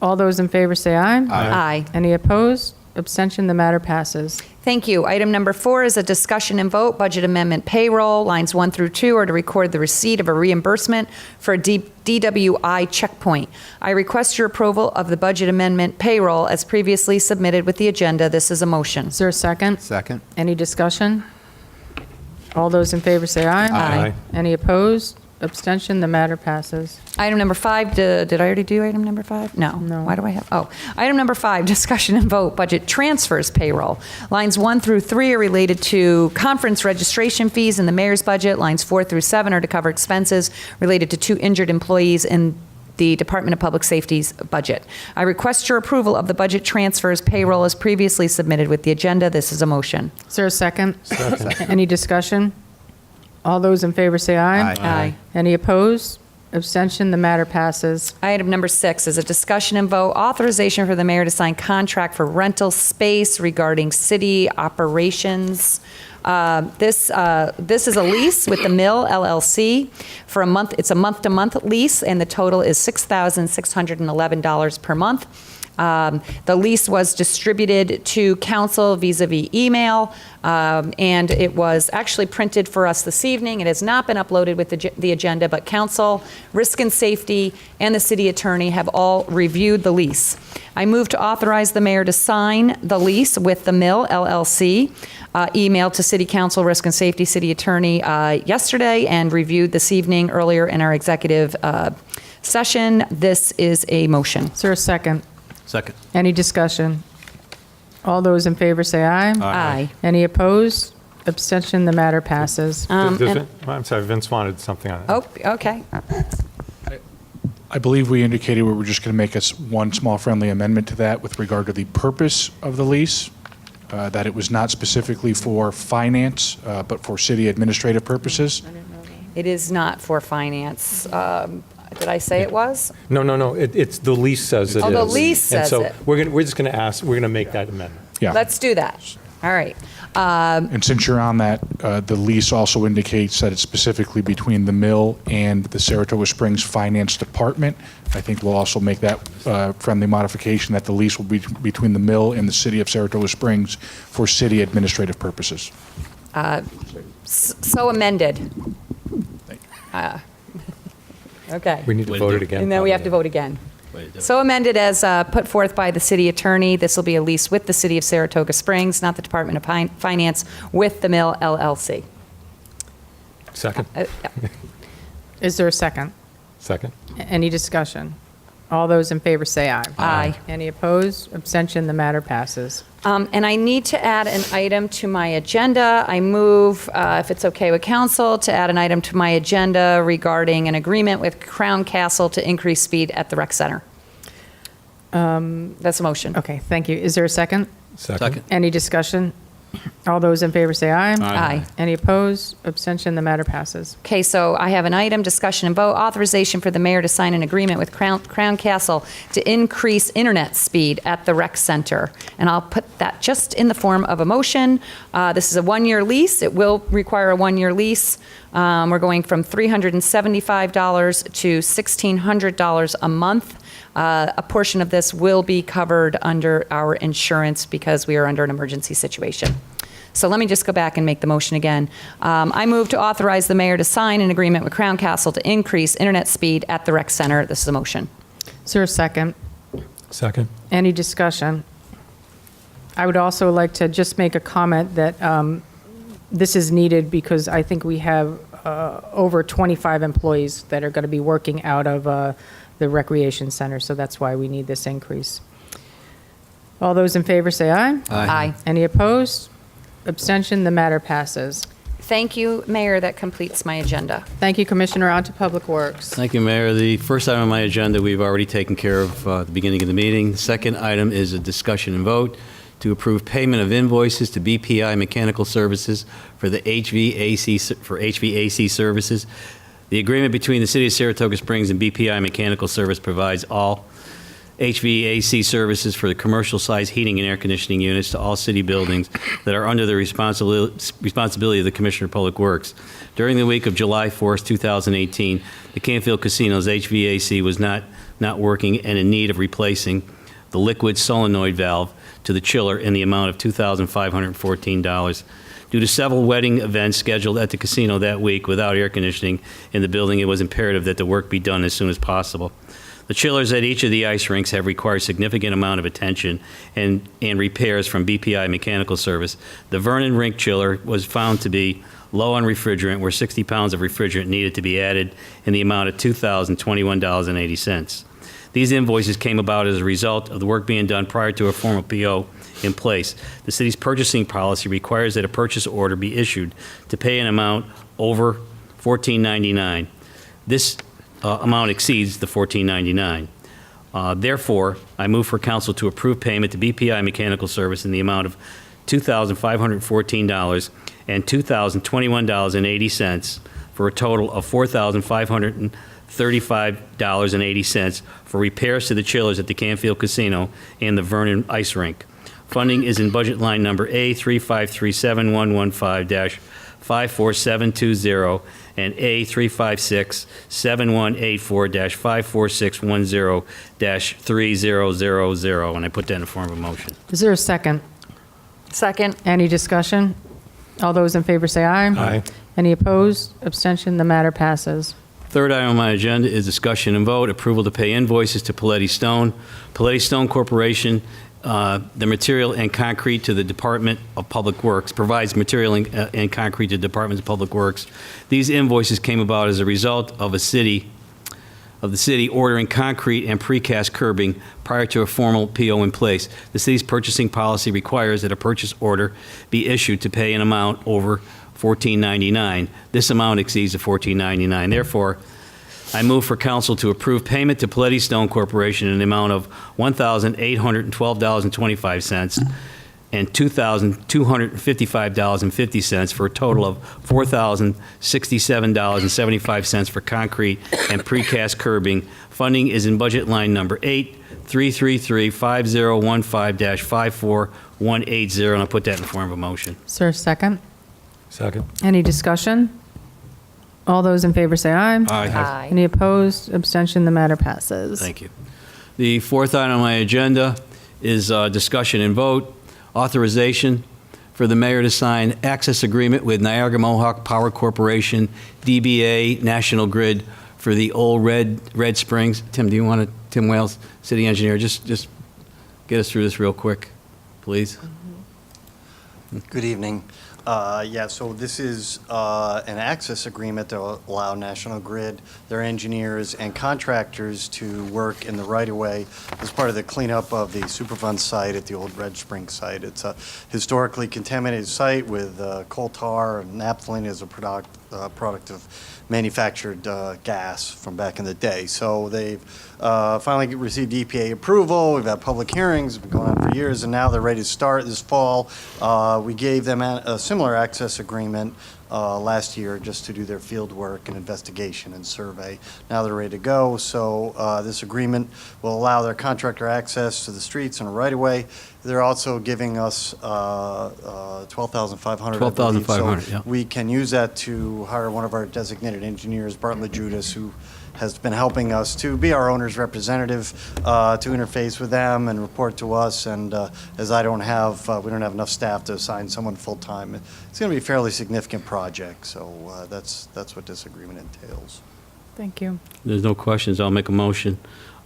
All those in favor say aye. Aye. Any opposed? Abstention? The matter passes. Thank you. Item number 4 is a discussion and vote, budget amendment payroll. Lines 1 through 2 are to record the receipt of a reimbursement for a DWI checkpoint. I request your approval of the budget amendment payroll as previously submitted with the agenda. This is a motion. Is there a second? Second. Any discussion? All those in favor say aye. Aye. Any opposed? Abstention? The matter passes. Item number 5, did I already do item number 5? No. Why do I have, item number 5, discussion and vote, budget transfers payroll. Lines 1 through 3 are related to conference registration fees in the mayor's budget. Lines 4 through 7 are to cover expenses related to 2 injured employees in the Department of Public Safety's budget. I request your approval of the budget transfers payroll as previously submitted with the agenda. This is a motion. Is there a second? Second. Any discussion? All those in favor say aye. Aye. Any opposed? Abstention? The matter passes. Item number 6 is a discussion and vote authorization for the mayor to sign contract for rental space regarding city operations. This is a lease with the Mill LLC for a month. It's a month-to-month lease, and the total is $6,611 per month. The lease was distributed to council vis-a-vis email, and it was actually printed for us this evening. It has not been uploaded with the agenda, but council, risk and safety, and the city attorney have all reviewed the lease. I move to authorize the mayor to sign the lease with the Mill LLC, emailed to City Council, Risk and Safety, City Attorney yesterday, and reviewed this evening earlier in our executive session. This is a motion. Is there a second? Second. Any discussion? All those in favor say aye. Aye. Any opposed? Abstention, the matter passes. I'm sorry, Vince wanted something on it. Oh, okay. I believe we indicated we were just going to make us one small friendly amendment to that with regard to the purpose of the lease, that it was not specifically for finance, but for city administrative purposes. It is not for finance. Did I say it was? No. It's the lease says it is. Oh, the lease says and it. so we're just going to ask. We're going to make that amendment. Yeah. Let's do that. All right. And since you're on that, the lease also indicates that it's specifically between the mill and the Saratoga Springs Finance Department. I think we'll also make that friendly modification that the lease will be between the mill and the city of Saratoga Springs for city administrative purposes. So amended. Okay. We need to vote it again. And then we have to vote again. So amended as put forth by the city attorney. This will be a lease with the city of Saratoga Springs, not the Department of Finance, with the Mill LLC. Second. Is there a second? Second. Any discussion? All those in favor say aye. Aye. Any opposed? Abstention, the matter passes. And I need to add an item to my agenda. I move, if it's okay with council, to add an item to my agenda regarding an agreement with Crown Castle to increase speed at the rec center. That's a motion. Okay, thank you. Is there a second? Second. Any discussion? All those in favor say aye. Aye. Any opposed? Abstention, the matter passes. Okay, so I have an item, discussion and vote, authorization for the mayor to sign an agreement with Crown Castle to increase internet speed at the rec center. And I'll put that just in the form of a motion. This is a one-year lease. It will require a one-year lease. We're going from $375 to $1,600 a month. A portion of this will be covered under our insurance because we are under an emergency situation. So let me just go back and make the motion again. I move to authorize the mayor to sign an agreement with Crown Castle to increase internet speed at the rec center. This is a motion. Is there a second? Second. Any discussion? I would also like to just make a comment that this is needed because I think we have over 25 employees that are going to be working out of the recreation center, so that's why we need this increase. All those in favor say aye. Aye. Any opposed? Abstention, the matter passes. Thank you, Mayor. That completes my agenda. Thank you, Commissioner. On to Public Works. Thank you, Mayor. The first item on my agenda we've already taken care of at the beginning of the meeting. The second item is a discussion and vote to approve payment of invoices to BPI Mechanical Services for the HVAC services. The agreement between the City of Saratoga Springs and BPI Mechanical Service provides all HVAC services for the commercial-sized heating and air conditioning units to all city buildings that are under the responsibility of the Commissioner of Public Works. During the week of July 4th, 2018, the Canfield Casino's HVAC was not working and in need of replacing the liquid solenoid valve to the chiller in the amount of $2,514. Due to several wedding events scheduled at the casino that week without air conditioning in the building, it was imperative that the work be done as soon as possible. The chillers at each of the ice rinks have required significant amount of attention and repairs from BPI Mechanical Service. The Vernon Rink chiller was found to be low on refrigerant, where 60 pounds of refrigerant needed to be added in the amount of $2,021.80. These invoices came about as a result of the work being done prior to a formal PO in place. The city's purchasing policy requires that a purchase order be issued to pay an amount over $14.99. This amount exceeds the $14.99. Therefore, I move for council to approve payment to BPI Mechanical Service in the amount of $2,514 and $2,021.80 for a total of $4,535.80 for repairs to the chillers at the Canfield Casino and the Vernon Ice Rink. Funding is in budget line number A3537-115-5 54720 and A356-7184-54610-3000, and I put that in the form of a motion. Is there a second? Second. Any discussion? All those in favor say aye. Aye. Any opposed? Abstention? The matter passes. Third item on my agenda is discussion and vote, approval to pay invoices to Paletti Stone. Paletti Stone Corporation, the material and concrete to the Department of Public Works, provides material and concrete to the Department of Public Works. These invoices came about as a result of the city ordering concrete and precast curbing prior to a formal PO in place. The city's purchasing policy requires that a purchase order be issued to pay an amount over $14.99. This amount exceeds the $14.99. Therefore, I move for council to approve payment to Paletti Stone Corporation in the amount of $1,812.25 and $2,255.50 for a total of $4,067.75 for concrete and precast curbing. Funding is in budget line number 8-333-5015-54180, and I'll put that in the form of a motion. Is there a second? Second. Any discussion? All those in favor say aye. Aye. Any opposed? Abstention? The matter passes. Thank you. The fourth item on my agenda is discussion and vote, authorization for the mayor to sign access agreement with Niagara Mohawk Power Corporation, DBA National Grid for the old Red Springs. Tim, do you want to, Tim Wales, city engineer, just get us through this real quick, please? Good evening. So this is an access agreement to allow National Grid, their engineers and contractors to work in the right-of-way as part of the cleanup of the Superfund site at the old Red Spring site. It's a historically contaminated site with coal tar and naphthalene as a product of manufactured gas from back in the day. So they've finally received EPA approval. We've had public hearings, it's been going on for years, and now they're ready to start this fall. We gave them a similar access agreement last year just to do their field work and investigation and survey. Now they're ready to go. So this agreement will allow their contractor access to the streets and right away. They're also giving us $12,500. $12,500, so yeah. we can use that to hire one of our designated engineers, Bartlett Judas, who has been helping us to be our owner's representative, to interface with them and report to us. And as we don't have enough staff to assign someone full-time, it's going to be a fairly significant project. So that's what this agreement entails. Thank you. There's no questions. I'll make a motion.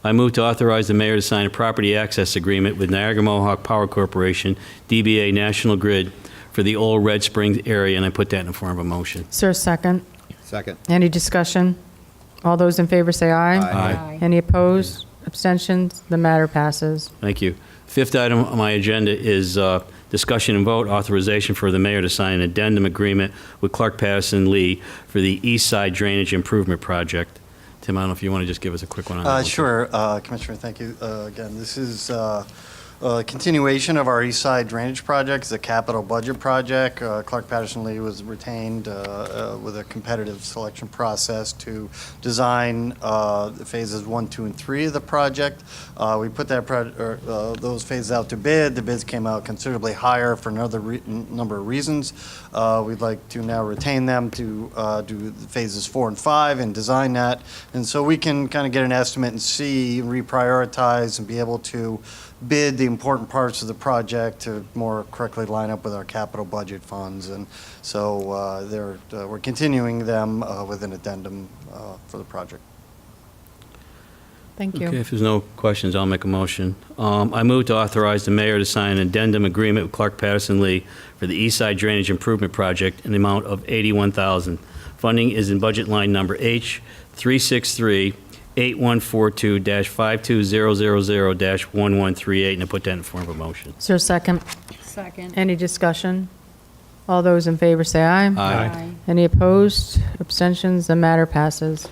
I move to authorize the mayor to sign a property access agreement with Niagara Mohawk Power Corporation, DBA National Grid, for the old Red Springs area, and I put that in the form of a motion. Is there a second? Second. Any discussion? All those in favor say aye. Aye. Any opposed? Abstentions? The matter passes. Thank you. Fifth item on my agenda is discussion and vote, authorization for the mayor to sign an addendum agreement with Clark Patterson Lee for the East Side Drainage Improvement Project. Tim, I don't know if you want to just give us a quick one on that one. Sure, Commissioner, thank you. Again, this is a continuation of our East Side Drainage Project. It's a capital budget project. Clark Patterson Lee was retained with a competitive selection process to design phases 1, 2, and 3 of the project. We put those phases out to bid. The bids came out considerably higher for another number of reasons. We'd like to now retain them to do phases 4 and 5 and design that. And so we can kind of get an estimate and see, reprioritize, and be able to bid the important parts of the project to more correctly line up with our capital budget funds. And so we're continuing them with an addendum for the project. Thank you. Okay, if there's no questions, I'll make a motion. I move to authorize the mayor to sign an addendum agreement with Clark Patterson Lee for the East Side Drainage Improvement Project in the amount of $81,000. Funding is in budget line number H363-8142-5200-1138, and I put that in the form of a motion. Is there a second? Second. Any discussion? All those in favor say aye. Aye. Any opposed? Abstentions? The matter passes.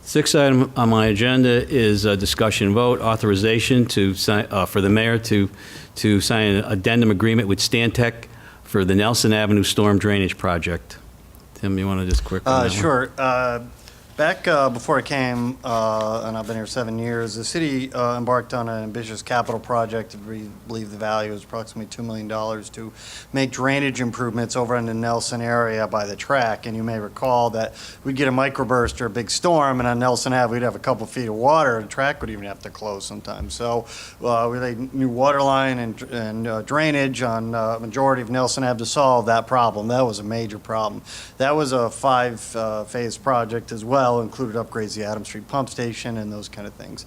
Sixth item on my agenda is a discussion and vote, authorization to sign, for the mayor to sign an addendum agreement with Stantec for the Nelson Avenue Storm Drainage Project. Tim, you want to just quick on that one? Sure. Back before I came, and I've been here 7 years, the city embarked on an ambitious capital project. We believe the value is approximately $2 million to make drainage improvements over in the Nelson area by the track. And you may recall that we'd get a microburst or a big storm, and on Nelson Ave, we'd have a couple feet of water. The track would even have to close sometimes. So we laid new water line and drainage on majority of Nelson Ave to solve that problem. That was a major problem. That was a 5-phase project as well. Included upgrades to the Adams Street Pump Station and those kind of things.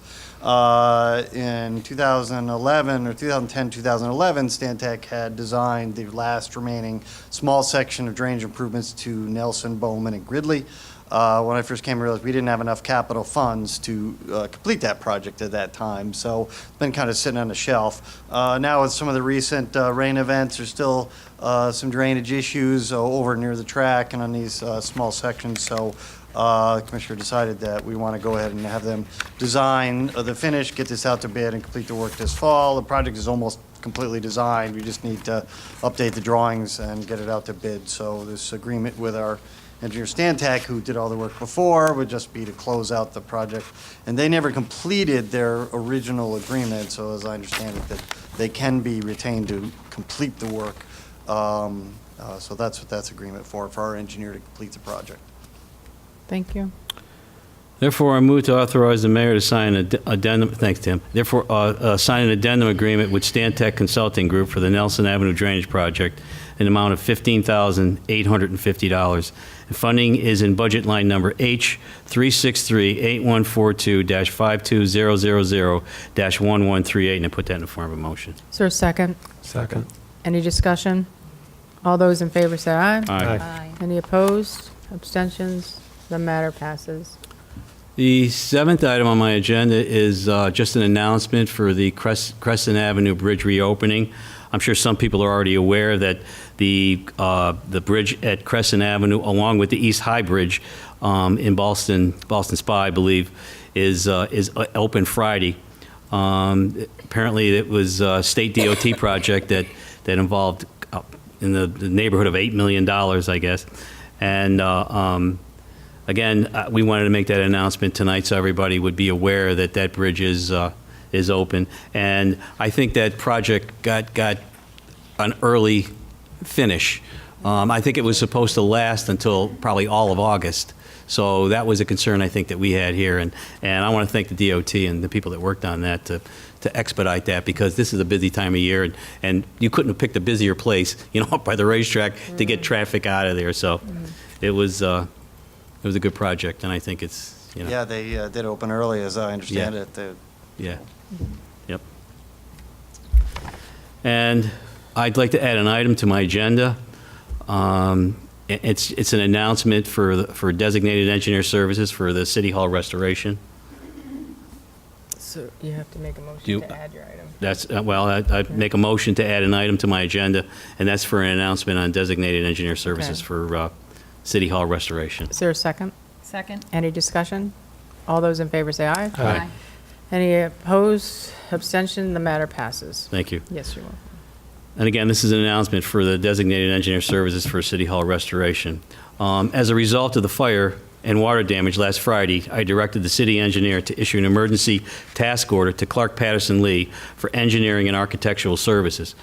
In 2011, or 2010, 2011, Stantec had designed the last remaining small section of drainage improvements to Nelson, Bowman, and Gridley. When I first came, I realized we didn't have enough capital funds to complete that project at that time, so it's been kind of sitting on the shelf. Now with some of the recent rain events, there's still some drainage issues over near the track and on these small sections, so the commissioner decided that we want to go ahead and have them design the finish, get this out to bid, and complete the work this fall. The project is almost completely designed. We just need to update the drawings and get it out to bid. So this agreement with our engineer Stantec, who did all the work before, would just be to close out the project. And they never completed their original agreement, so as I understand it, that they can be retained to complete the work. So that's what that's agreement for our engineer to complete the project. Thank you. Therefore, I move to authorize the mayor to sign an addendum, thanks, Tim. Therefore, sign an addendum agreement with Stantec Consulting Group for the Nelson Avenue Drainage Project in the amount of $15,850. And funding is in budget line number H363-8142-52000-1138, and I put that in the form of a motion. Is there a second? Second. Any discussion? All those in favor say aye. Aye. Any opposed? Abstentions? The matter passes. The seventh item on my agenda is just an announcement for the Crescent Avenue Bridge reopening. I'm sure some people are already aware that the bridge at Crescent Avenue, along with the East High Bridge in Boston Spa, I believe, is open Friday. Apparently, it was a state DOT project that involved in the neighborhood of $8 million, I guess. And again, we wanted to make that announcement tonight so everybody would be aware that that bridge is open. And I think that project got an early finish. I think it was supposed to last until probably all of August. So that was a concern I think that we had here. And I want to thank the DOT and the people that worked on that to expedite that, because this is a busy time of year, and you couldn't have picked a busier place, up by the racetrack to get traffic out of there. So it was a good project, and I think it's, Yeah, they did open early, as I understand it. Yeah. Yep. And I'd like to add an item to my agenda. It's an announcement for designated engineer services for the City Hall restoration. So you have to make a motion to add your item. That's, I'd make a motion to add an item to my agenda, and that's for an announcement on designated engineer services for City Hall restoration. Is there a second? Second. Any discussion? All those in favor say aye. Aye. Any opposed? Abstention? The matter passes. Thank you. Yes, you're welcome. And again, this is an announcement for the designated engineer services for City Hall restoration. As a result of the fire and water damage last Friday, I directed the city engineer to issue an emergency task order to Clark Patterson Lee for engineering and architectural services.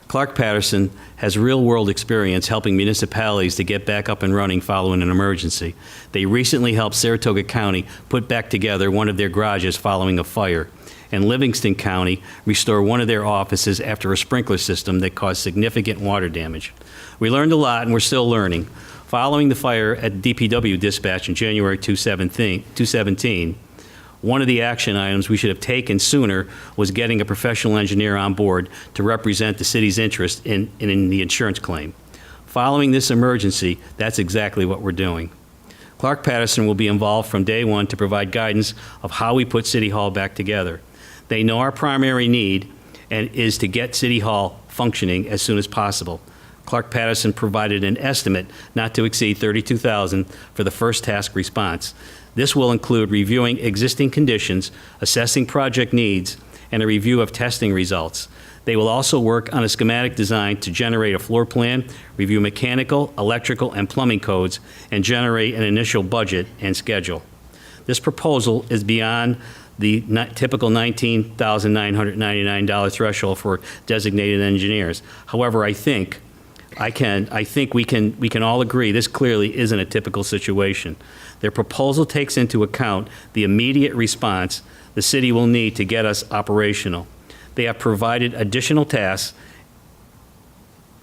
Clark Patterson has real-world experience helping municipalities to get back up and running following an emergency. They recently helped Saratoga County put back together one of their garages following a fire, and Livingston County restore one of their offices after a sprinkler system that caused significant water damage. We learned a lot, and we're still learning. Following the fire at DPW dispatch in January 2017, one of the action items we should have taken sooner was getting a professional engineer on board to represent the city's interest in the insurance claim. Following this emergency, that's exactly what we're doing. Clark Patterson will be involved from day one to provide guidance of how we put City Hall back together. They know our primary need is to get City Hall functioning as soon as possible. Clark Patterson provided an estimate not to exceed $32,000 for the first task response. This will include reviewing existing conditions, assessing project needs, and a review of testing results. They will also work on a schematic design to generate a floor plan, review mechanical, electrical, and plumbing codes, and generate an initial budget and schedule. This proposal is beyond the typical $19,999 threshold for designated engineers. However, I think we can all agree this clearly isn't a typical situation. Their proposal takes into account the immediate response the city will need to get us operational. They have provided additional tasks,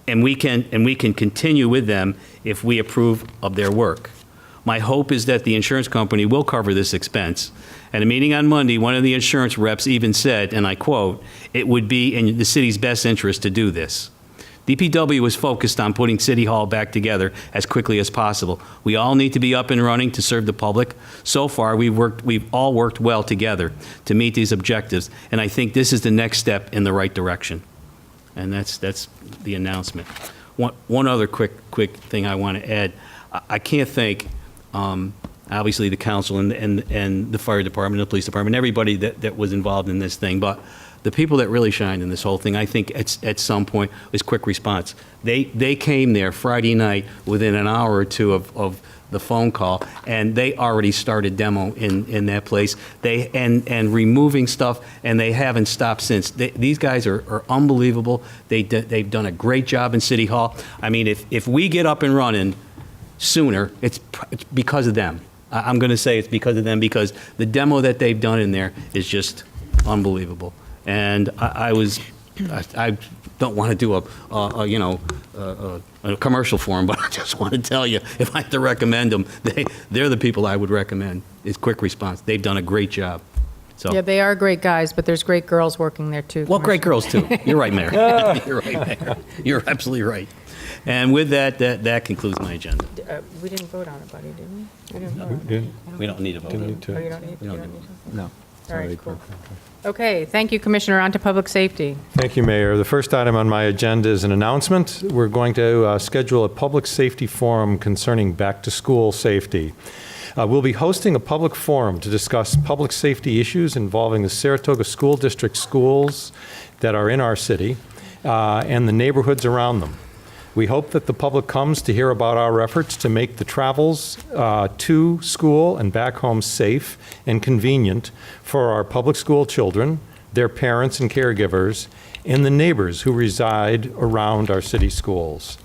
and we can continue with them if we approve of their work. My hope is that the insurance company will cover this expense. At a meeting on Monday, one of the insurance reps even said, and I quote, "It would be in the city's best interest to do this." DPW is focused on putting City Hall back together as quickly as possible. We all need to be up and running to serve the public. So far, we've all worked well together to meet these objectives, and I think this is the next step in the right direction. And that's the announcement. One other quick thing I want to add. I can't thank, obviously, the council and the fire department, the police department, everybody that was involved in this thing, but the people that really shined in this whole thing, I think at some point, was quick response. They came there Friday night within an hour or two of the phone call, and they already started demo in that place. And removing stuff, and they haven't stopped since. These guys are unbelievable. They've done a great job in City Hall. I mean, if we get up and running sooner, it's because of them. I'm going to say it's because of them, because the demo that they've done in there is just unbelievable. And I don't want to do a commercial for them, but I just want to tell you, if I had to recommend them, they're the people I would recommend. It's quick response. They've done a great job. So. Yeah, they are great guys, but there's great girls working there too. Well, great girls too. You're right, Mayor. You're right, Mayor. You're absolutely right. And with that concludes my agenda. We didn't vote on it, buddy, did we? We didn't vote on it. We don't need a vote. Oh, you don't need to? No. All right, cool. Okay, thank you, Commissioner. On to public safety. Thank you, Mayor. The first item on my agenda is an announcement. We're going to schedule a public safety forum concerning back-to-school safety. We'll be hosting a public forum to discuss public safety issues involving the Saratoga School District schools that are in our city and the neighborhoods around them. We hope that the public comes to hear about our efforts to make the travels to school and back home safe and convenient for our public school children, their parents and caregivers, and the neighbors who reside around our city schools.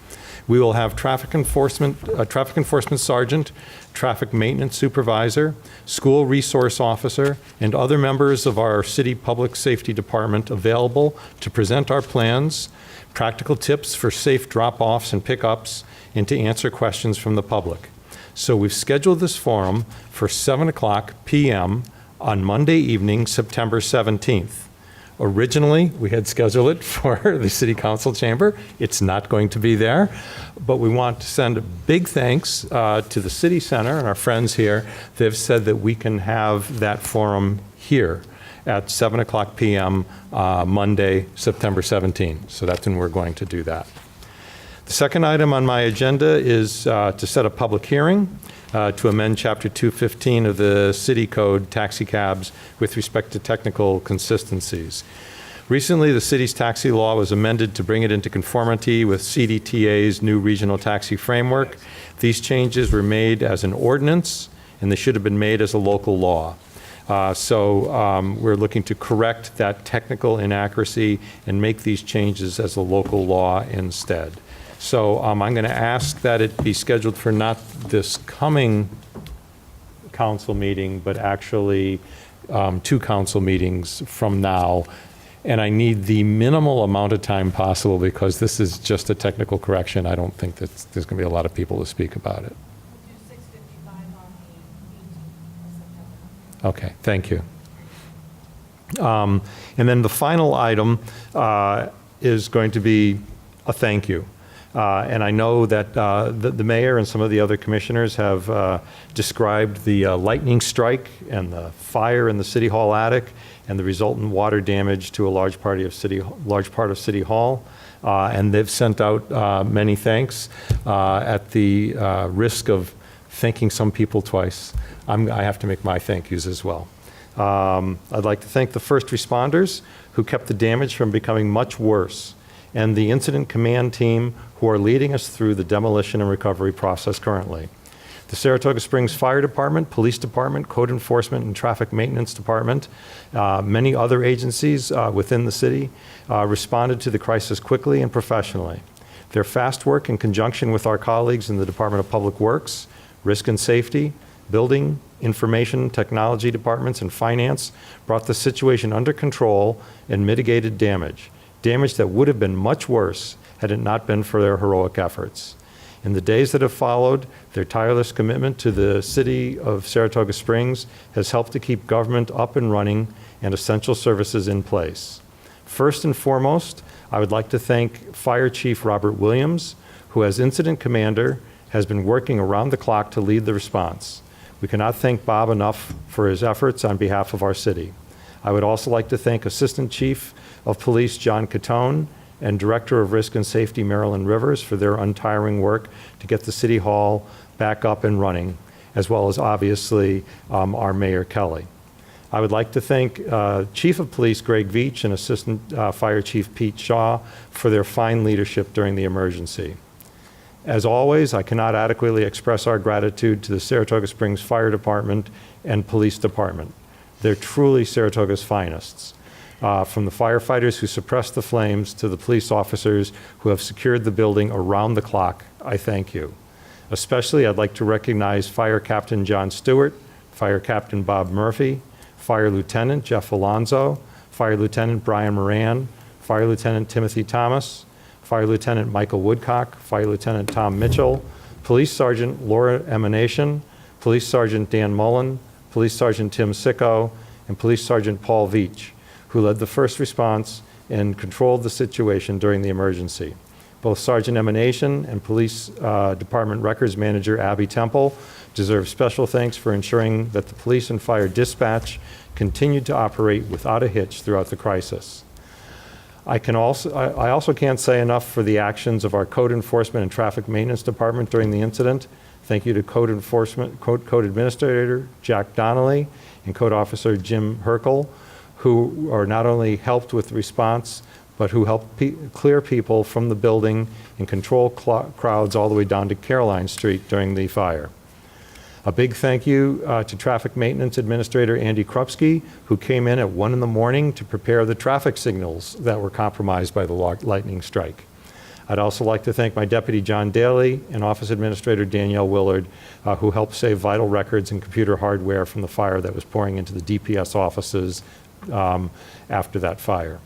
We will have traffic enforcement sergeant, traffic maintenance supervisor, school resource officer, and other members of our city public safety department available to present our plans, practical tips for safe drop-offs and pickups, and to answer questions from the public. So we've scheduled this forum for 7:00 p.m. on Monday evening, September 17th. Originally, we had scheduled it for the City Council chamber. It's not going to be there, but we want to send a big thanks to the City Center and our friends here. They've said that we can have that forum here at 7:00 p.m. Monday, September 17th. So that's when we're going to do that. The second item on my agenda is to set a public hearing to amend Chapter 215 of the City Code, taxi cabs, with respect to technical consistencies. Recently, the city's taxi law was amended to bring it into conformity with CDTA's new regional taxi framework. These changes were made as an ordinance, and they should have been made as a local law. So we're looking to correct that technical inaccuracy and make these changes as a local law instead. So I'm going to ask that it be scheduled for not this coming council meeting, but actually 2 council meetings from now. And I need the minimal amount of time possible because this is just a technical correction. I don't think that there's going to be a lot of people to speak about it. Okay, thank you. And then the final item is going to be a thank you. And I know that the mayor and some of the other commissioners have described the lightning strike and the fire in the City Hall attic and the resultant water damage to a large part of City Hall. And they've sent out many thanks at the risk of thanking some people twice. I have to make my thank yous as well. I'd like to thank the first responders who kept the damage from becoming much worse, and the incident command team who are leading us through the demolition and recovery process currently. The Saratoga Springs Fire Department, Police Department, Code Enforcement, and Traffic Maintenance Department, many other agencies within the city responded to the crisis quickly and professionally. Their fast work in conjunction with our colleagues in the Department of Public Works, Risk and Safety, Building, Information Technology Departments, and Finance brought the situation under control and mitigated damage that would have been much worse had it not been for their heroic efforts. In the days that have followed, their tireless commitment to the city of Saratoga Springs has helped to keep government up and running and essential services in place. First and foremost, I would like to thank Fire Chief Robert Williams, who as incident commander has been working around the clock to lead the response. We cannot thank Bob enough for his efforts on behalf of our city. I would also like to thank Assistant Chief of Police John Catone and Director of Risk and Safety Marilyn Rivers for their untiring work to get the City Hall back up and running, as well as obviously our Mayor Kelly. I would like to thank Chief of Police Greg Veach and Assistant Fire Chief Pete Shaw for their fine leadership during the emergency. As always, I cannot adequately express our gratitude to the Saratoga Springs Fire Department and Police Department. They're truly Saratoga's finest. From the firefighters who suppressed the flames to the police officers who have secured the building around the clock, I thank you. Especially, I'd like to recognize Fire Captain John Stewart, Fire Captain Bob Murphy, Fire Lieutenant Jeff Alonzo, Fire Lieutenant Brian Moran, Fire Lieutenant Timothy Thomas, Fire Lieutenant Michael Woodcock, Fire Lieutenant Tom Mitchell, Police Sergeant Laura Emanation, Police Sergeant Dan Mullen, Police Sergeant Tim Sicko, and Police Sergeant Paul Veach, who led the first response and controlled the situation during the emergency. Both Sergeant Emanation and Police Department Records Manager Abby Temple deserve special thanks for ensuring that the police and fire dispatch continued to operate without a hitch throughout the crisis. I also can't say enough for the actions of our Code Enforcement and Traffic Maintenance Department during the incident. Thank you to Code Administrator Jack Donnelly and Code Officer Jim Herkel, who are not only helped with the response, but who helped clear people from the building and control crowds all the way down to Caroline Street during the fire. A big thank you to Traffic Maintenance Administrator Andy Krupski, who came in at 1 in the morning to prepare the traffic signals that were compromised by the lightning strike. I'd also like to thank my Deputy John Daly and Office Administrator Danielle Willard, who helped save vital records and computer hardware from the fire that was pouring into the DPS offices after that fire.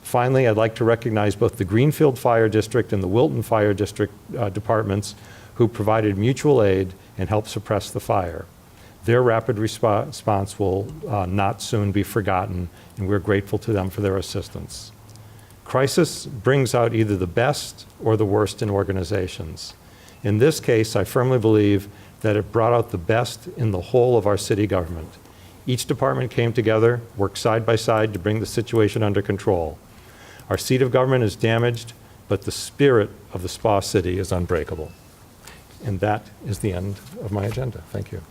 Finally, I'd like to recognize both the Greenfield Fire District and the Wilton Fire District departments who provided mutual aid and helped suppress the fire. Their rapid response will not soon be forgotten, and we're grateful to them for their assistance. Crisis brings out either the best or the worst in organizations. In this case, I firmly believe that it brought out the best in the whole of our city government. Each department came together, worked side by side to bring the situation under control. Our seat of government is damaged, but the spirit of the Spa City is unbreakable. And that is the end of my agenda. Thank you.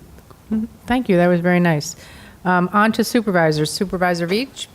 Thank you. That was very nice. On to supervisors. Supervisor Veach.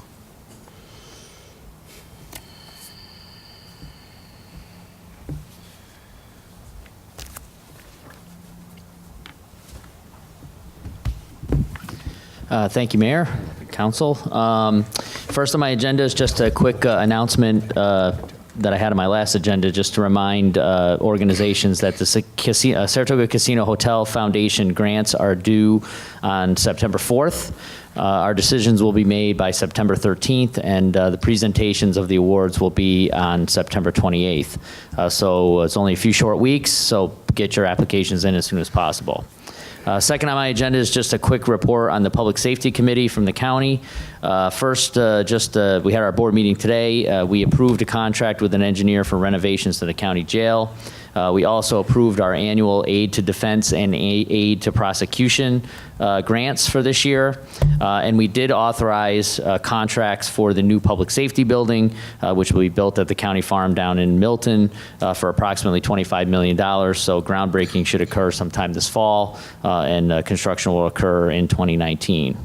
Thank you, Mayor, Council. First on my agenda is just a quick announcement that I had on my last agenda, just to remind organizations that the Saratoga Casino Hotel Foundation grants are due on September 4th. Our decisions will be made by September 13th, and the presentations of the awards will be on September 28th. So it's only a few short weeks, so get your applications in as soon as possible. Second on my agenda is just a quick report on the Public Safety Committee from the county. First, we had our board meeting today. We approved a contract with an engineer for renovations to the county jail. We also approved our annual aid to defense and aid to prosecution grants for this year. And we did authorize contracts for the new public safety building, which will be built at the county farm down in Milton for approximately $25 million. So groundbreaking should occur sometime this fall, and construction will occur in 2019.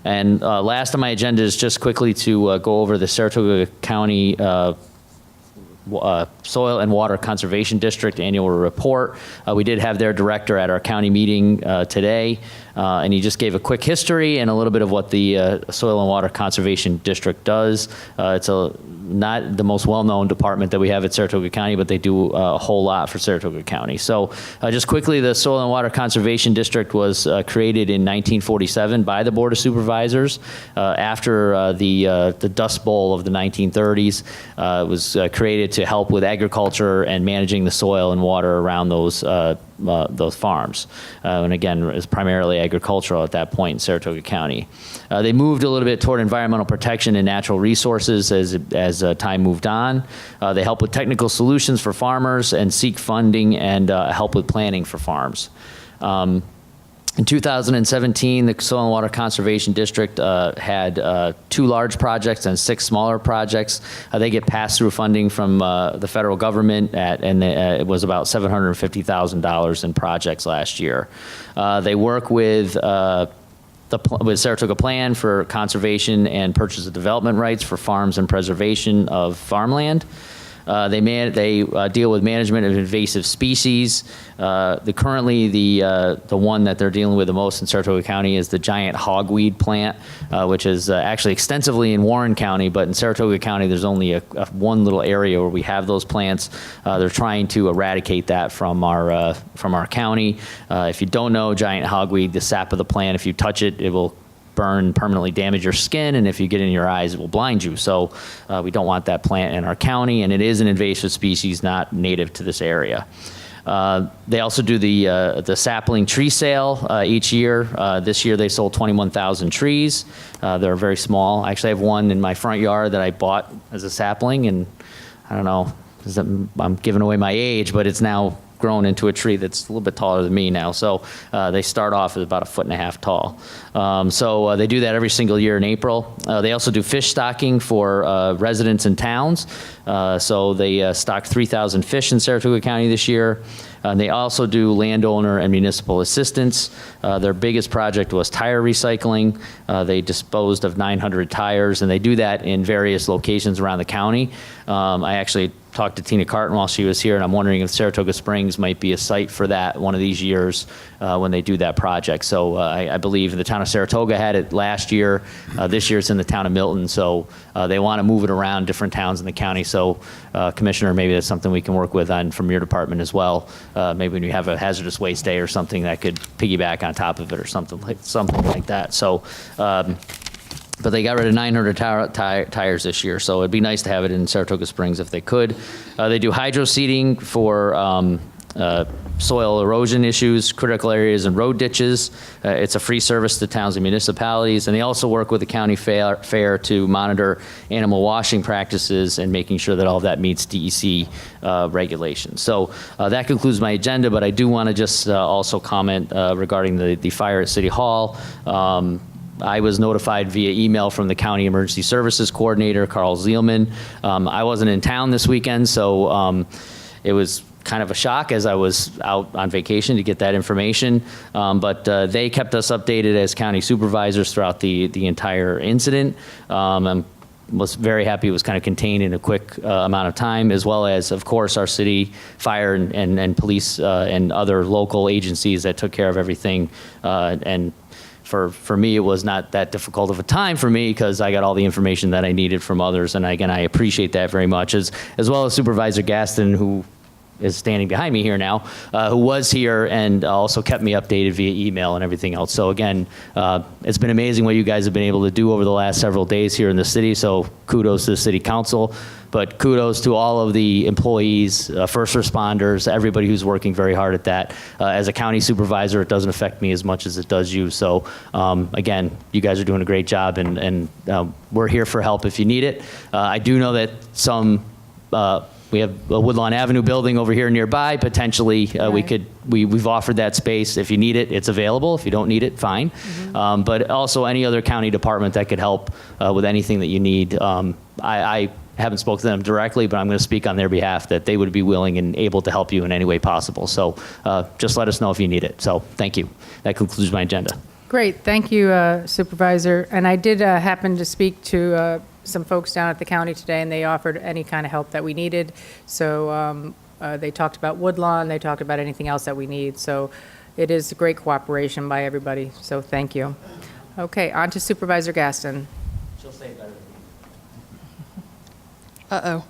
And last on my agenda is just quickly to go over the Saratoga County Soil and Water Conservation District annual report. We did have their director at our county meeting today, and he just gave a quick history and a little bit of what the Soil and Water Conservation District does. It's not the most well-known department that we have at Saratoga County, but they do a whole lot for Saratoga County. So just quickly, the Soil and Water Conservation District was created in 1947 by the Board of Supervisors after the Dust Bowl of the 1930s. It was created to help with agriculture and managing the soil and water around those farms. And again, it was primarily agricultural at that point in Saratoga County. They moved a little bit toward environmental protection and natural resources as time moved on. They help with technical solutions for farmers and seek funding and help with planning for farms. In 2017, the Soil and Water Conservation District had 2 large projects and 6 smaller projects. They get pass-through funding from the federal government, and it was about $750,000 in projects last year. They work with Saratoga Plan for conservation and purchase of development rights for farms and preservation of farmland. They deal with management of invasive species. Currently, the one that they're dealing with the most in Saratoga County is the giant hogweed plant, which is actually extensively in Warren County, but in Saratoga County, there's only one little area where we have those plants. They're trying to eradicate that from our county. If you don't know, giant hogweed, the sap of the plant, if you touch it, it will burn, permanently damage your skin, and if you get it in your eyes, it will blind you. So we don't want that plant in our county, and it is an invasive species not native to this area. They also do the sapling tree sale each year. This year they sold 21,000 trees. They're very small. Actually, I have one in my front yard that I bought as a sapling, and I don't know, I'm giving away my age, but it's now grown into a tree that's a little bit taller than me now. So they start off at about 1.5 feet tall. So they do that every single year in April. They also do fish stocking for residents in towns. So they stocked 3,000 fish in Saratoga County this year. They also do landowner and municipal assistance. Their biggest project was tire recycling. They disposed of 900 tires, and they do that in various locations around the county. I actually talked to Tina Carton while she was here, and I'm wondering if Saratoga Springs might be a site for that one of these years when they do that project. So I believe the town of Saratoga had it last year. This year it's in the town of Milton, so they want to move it around different towns in the county. So Commissioner, maybe that's something we can work with on from your department as well. Maybe when you have a hazardous waste day or something that could piggyback on top of it or something like that. So. But they got rid of 900 tires this year, so it'd be nice to have it in Saratoga Springs if they could. They do hydro seeding for soil erosion issues, critical areas, and road ditches. It's a free service to towns and municipalities, and they also work with the county fair to monitor animal washing practices and making sure that all of that meets DEC regulations. So that concludes my agenda, but I do want to just also comment regarding the fire at City Hall. I was notified via email from the County Emergency Services Coordinator, Carl Zielman. I wasn't in town this weekend, so it was kind of a shock as I was out on vacation to get that information. But they kept us updated as county supervisors throughout the entire incident. I was very happy it was kind of contained in a quick amount of time, as well as, of course, our city fire and police and other local agencies that took care of everything. And for me, it was not that difficult of a time for me because I got all the information that I needed from others. And again, I appreciate that very much, as well as Supervisor Gaston, who is standing behind me here now, who was here and also kept me updated via email and everything else. So again, it's been amazing what you guys have been able to do over the last several days here in the city. So kudos to the city council, but kudos to all of the employees, first responders, everybody who's working very hard at that. As a county supervisor, it doesn't affect me as much as it does you. So again, you guys are doing a great job, and we're here for help if you need it. I do know that we have a Woodlawn Avenue building over here nearby. Potentially, we've offered that space. If you need it, it's available. If you don't need it, fine. But also any other county department that could help with anything that you need. I haven't spoken to them directly, but I'm going to speak on their behalf that they would be willing and able to help you in any way possible. So just let us know if you need it. So thank you. That concludes my agenda. Great, thank you, Supervisor. And I did happen to speak to some folks down at the county today, and they offered any kind of help that we needed. So they talked about Woodlawn, they talked about anything else that we need. So it is great cooperation by everybody, so thank you. Okay, on to Supervisor Gaston. She'll say better.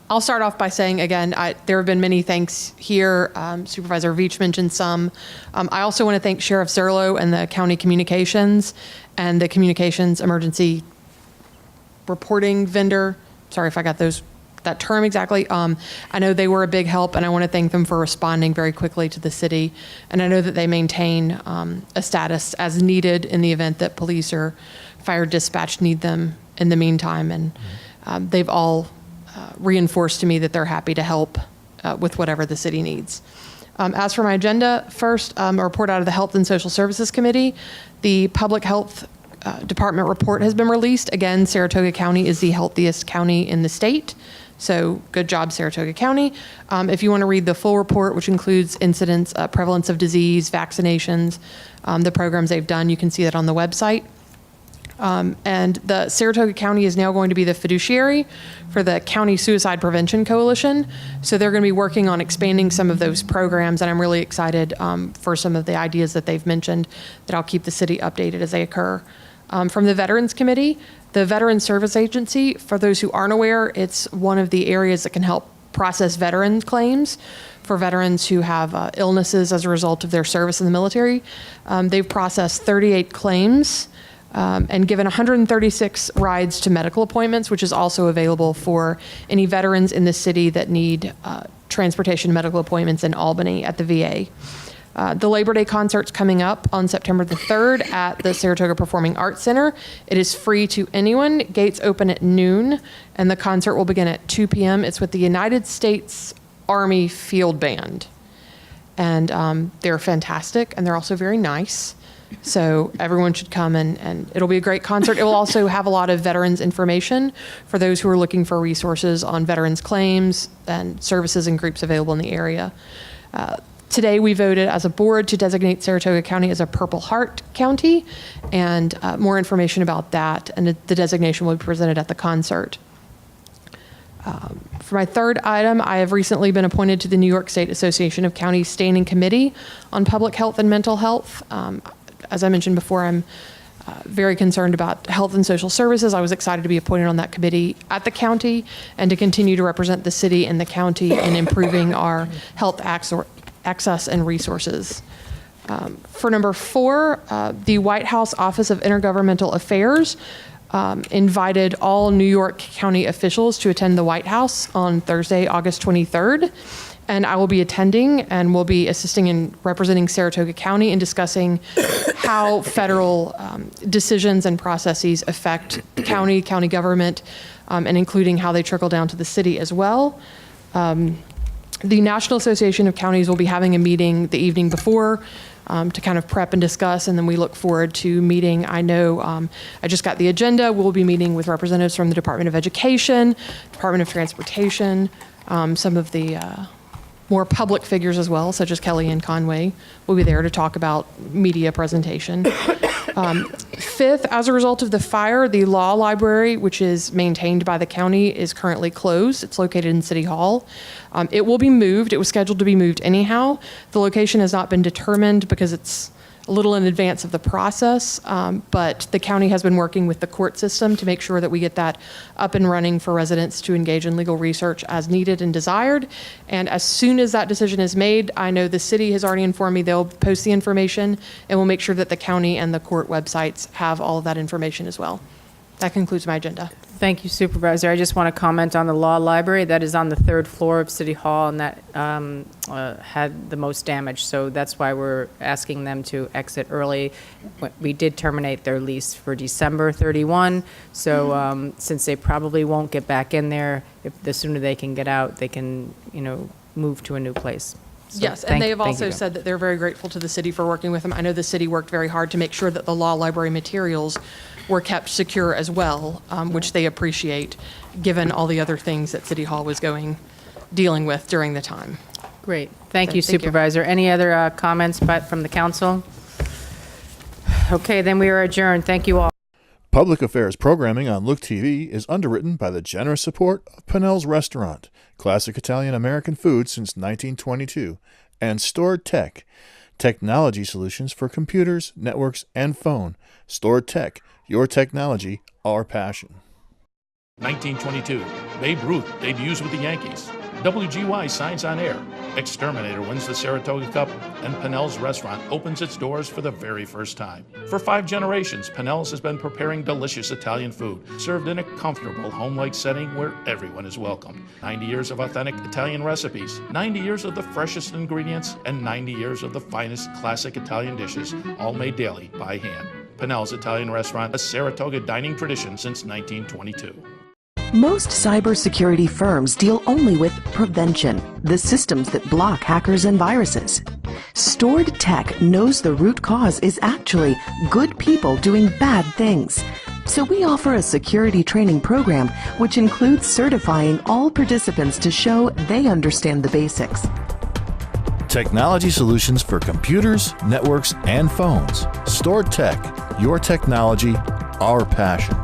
I'll start off by saying, again, there have been many thanks here. Supervisor Veach mentioned some. I also want to thank Sheriff Zerlo and the county communications and the communications emergency reporting vendor. Sorry if I got that term exactly. I know they were a big help, and I want to thank them for responding very quickly to the city. And I know that they maintain a status as needed in the event that police or fire dispatch need them in the meantime. And they've all reinforced to me that they're happy to help with whatever the city needs. As for my agenda, first, a report out of the Health and Social Services Committee. The Public Health Department report has been released. Again, Saratoga County is the healthiest county in the state. So good job, Saratoga County. If you want to read the full report, which includes incidents, prevalence of disease, vaccinations, the programs they've done, you can see that on the website. And the Saratoga County is now going to be the fiduciary for the County Suicide Prevention Coalition. So they're going to be working on expanding some of those programs, and I'm really excited for some of the ideas that they've mentioned that I'll keep the city updated as they occur. From the Veterans Committee, the Veterans Service Agency, for those who aren't aware, it's one of the areas that can help process veteran claims for veterans who have illnesses as a result of their service in the military. They've processed 38 claims and given 136 rides to medical appointments, which is also available for any veterans in the city that need transportation medical appointments in Albany at the VA. The Labor Day concert's coming up on September the 3rd at the Saratoga Performing Arts Center. It is free to anyone. Gates open at noon, and the concert will begin at 2 p.m. It's with the United States Army Field Band. And they're fantastic, and they're also very nice. So everyone should come, and it'll be a great concert. It will also have a lot of veterans information for those who are looking for resources on veterans claims and services and groups available in the area. Today, we voted as a board to designate Saratoga County as a Purple Heart County, and more information about that and the designation will be presented at the concert. For my third item, I have recently been appointed to the New York State Association of Counties Standing Committee on Public Health and Mental Health. As I mentioned before, I'm very concerned about health and social services. I was excited to be appointed on that committee at the county and to continue to represent the city and the county in improving our health access and resources. For number 4, the White House Office of Intergovernmental Affairs invited all New York County officials to attend the White House on Thursday, August 23rd. And I will be attending and will be assisting in representing Saratoga County in discussing how federal decisions and processes affect county government, and including how they trickle down to the city as well. The National Association of Counties will be having a meeting the evening before to kind of prep and discuss, and then we look forward to meeting. I know I just got the agenda. We'll be meeting with representatives from the Department of Education, Department of Transportation, some of the more public figures as well, such as Kellyanne Conway, will be there to talk about media presentation. 5th, as a result of the fire, the law library, which is maintained by the county, is currently closed. It's located in City Hall. It will be moved. It was scheduled to be moved anyhow. The location has not been determined because it's a little in advance of the process, but the county has been working with the court system to make sure that we get that up and running for residents to engage in legal research as needed and desired. And as soon as that decision is made, I know the city has already informed me they'll post the information, and we'll make sure that the county and the court websites have all of that information as well. That concludes my agenda. Thank you, Supervisor. I just want to comment on the law library. That is on the 3rd floor of City Hall, and that had the most damage. So that's why we're asking them to exit early. We did terminate their lease for December 31. So since they probably won't get back in there, the sooner they can get out, they can, move to a new place. So yes, and they have also said that they're very grateful to the city for working with them. I know the city worked very hard to make sure that the law library materials were kept secure as well, which they appreciate, given all the other things that City Hall was dealing with during the time. Great. Thank you, Supervisor. Any other comments from the council? Okay, then we are adjourned. Thank you all. Public affairs programming on Look TV is underwritten by the generous support of Pinnell's Restaurant, classic Italian American food since 1922, and Stored Tech, technology solutions for computers, networks, and phone. Stored Tech, your technology, our passion. 1922, Babe Ruth debuts with the Yankees. WGY signs on air. Exterminator wins the Saratoga Cup, and Pinnell's Restaurant opens its doors for the very first time. For 5 generations, Pinnell's has been preparing delicious Italian food, served in a comfortable, home-like setting where everyone is welcome. 90 years of authentic Italian recipes, 90 years of the freshest ingredients, and 90 years of the finest classic Italian dishes, all made daily by hand. Pinnell's Italian Restaurant, a Saratoga dining tradition since 1922. Most cybersecurity firms deal only with prevention, the systems that block hackers and viruses. Stored Tech knows the root cause is actually good people doing bad things. So we offer a security training program which includes certifying all participants to show they understand the basics. Technology solutions for computers, networks, and phones. Stored Tech, your technology, our passion.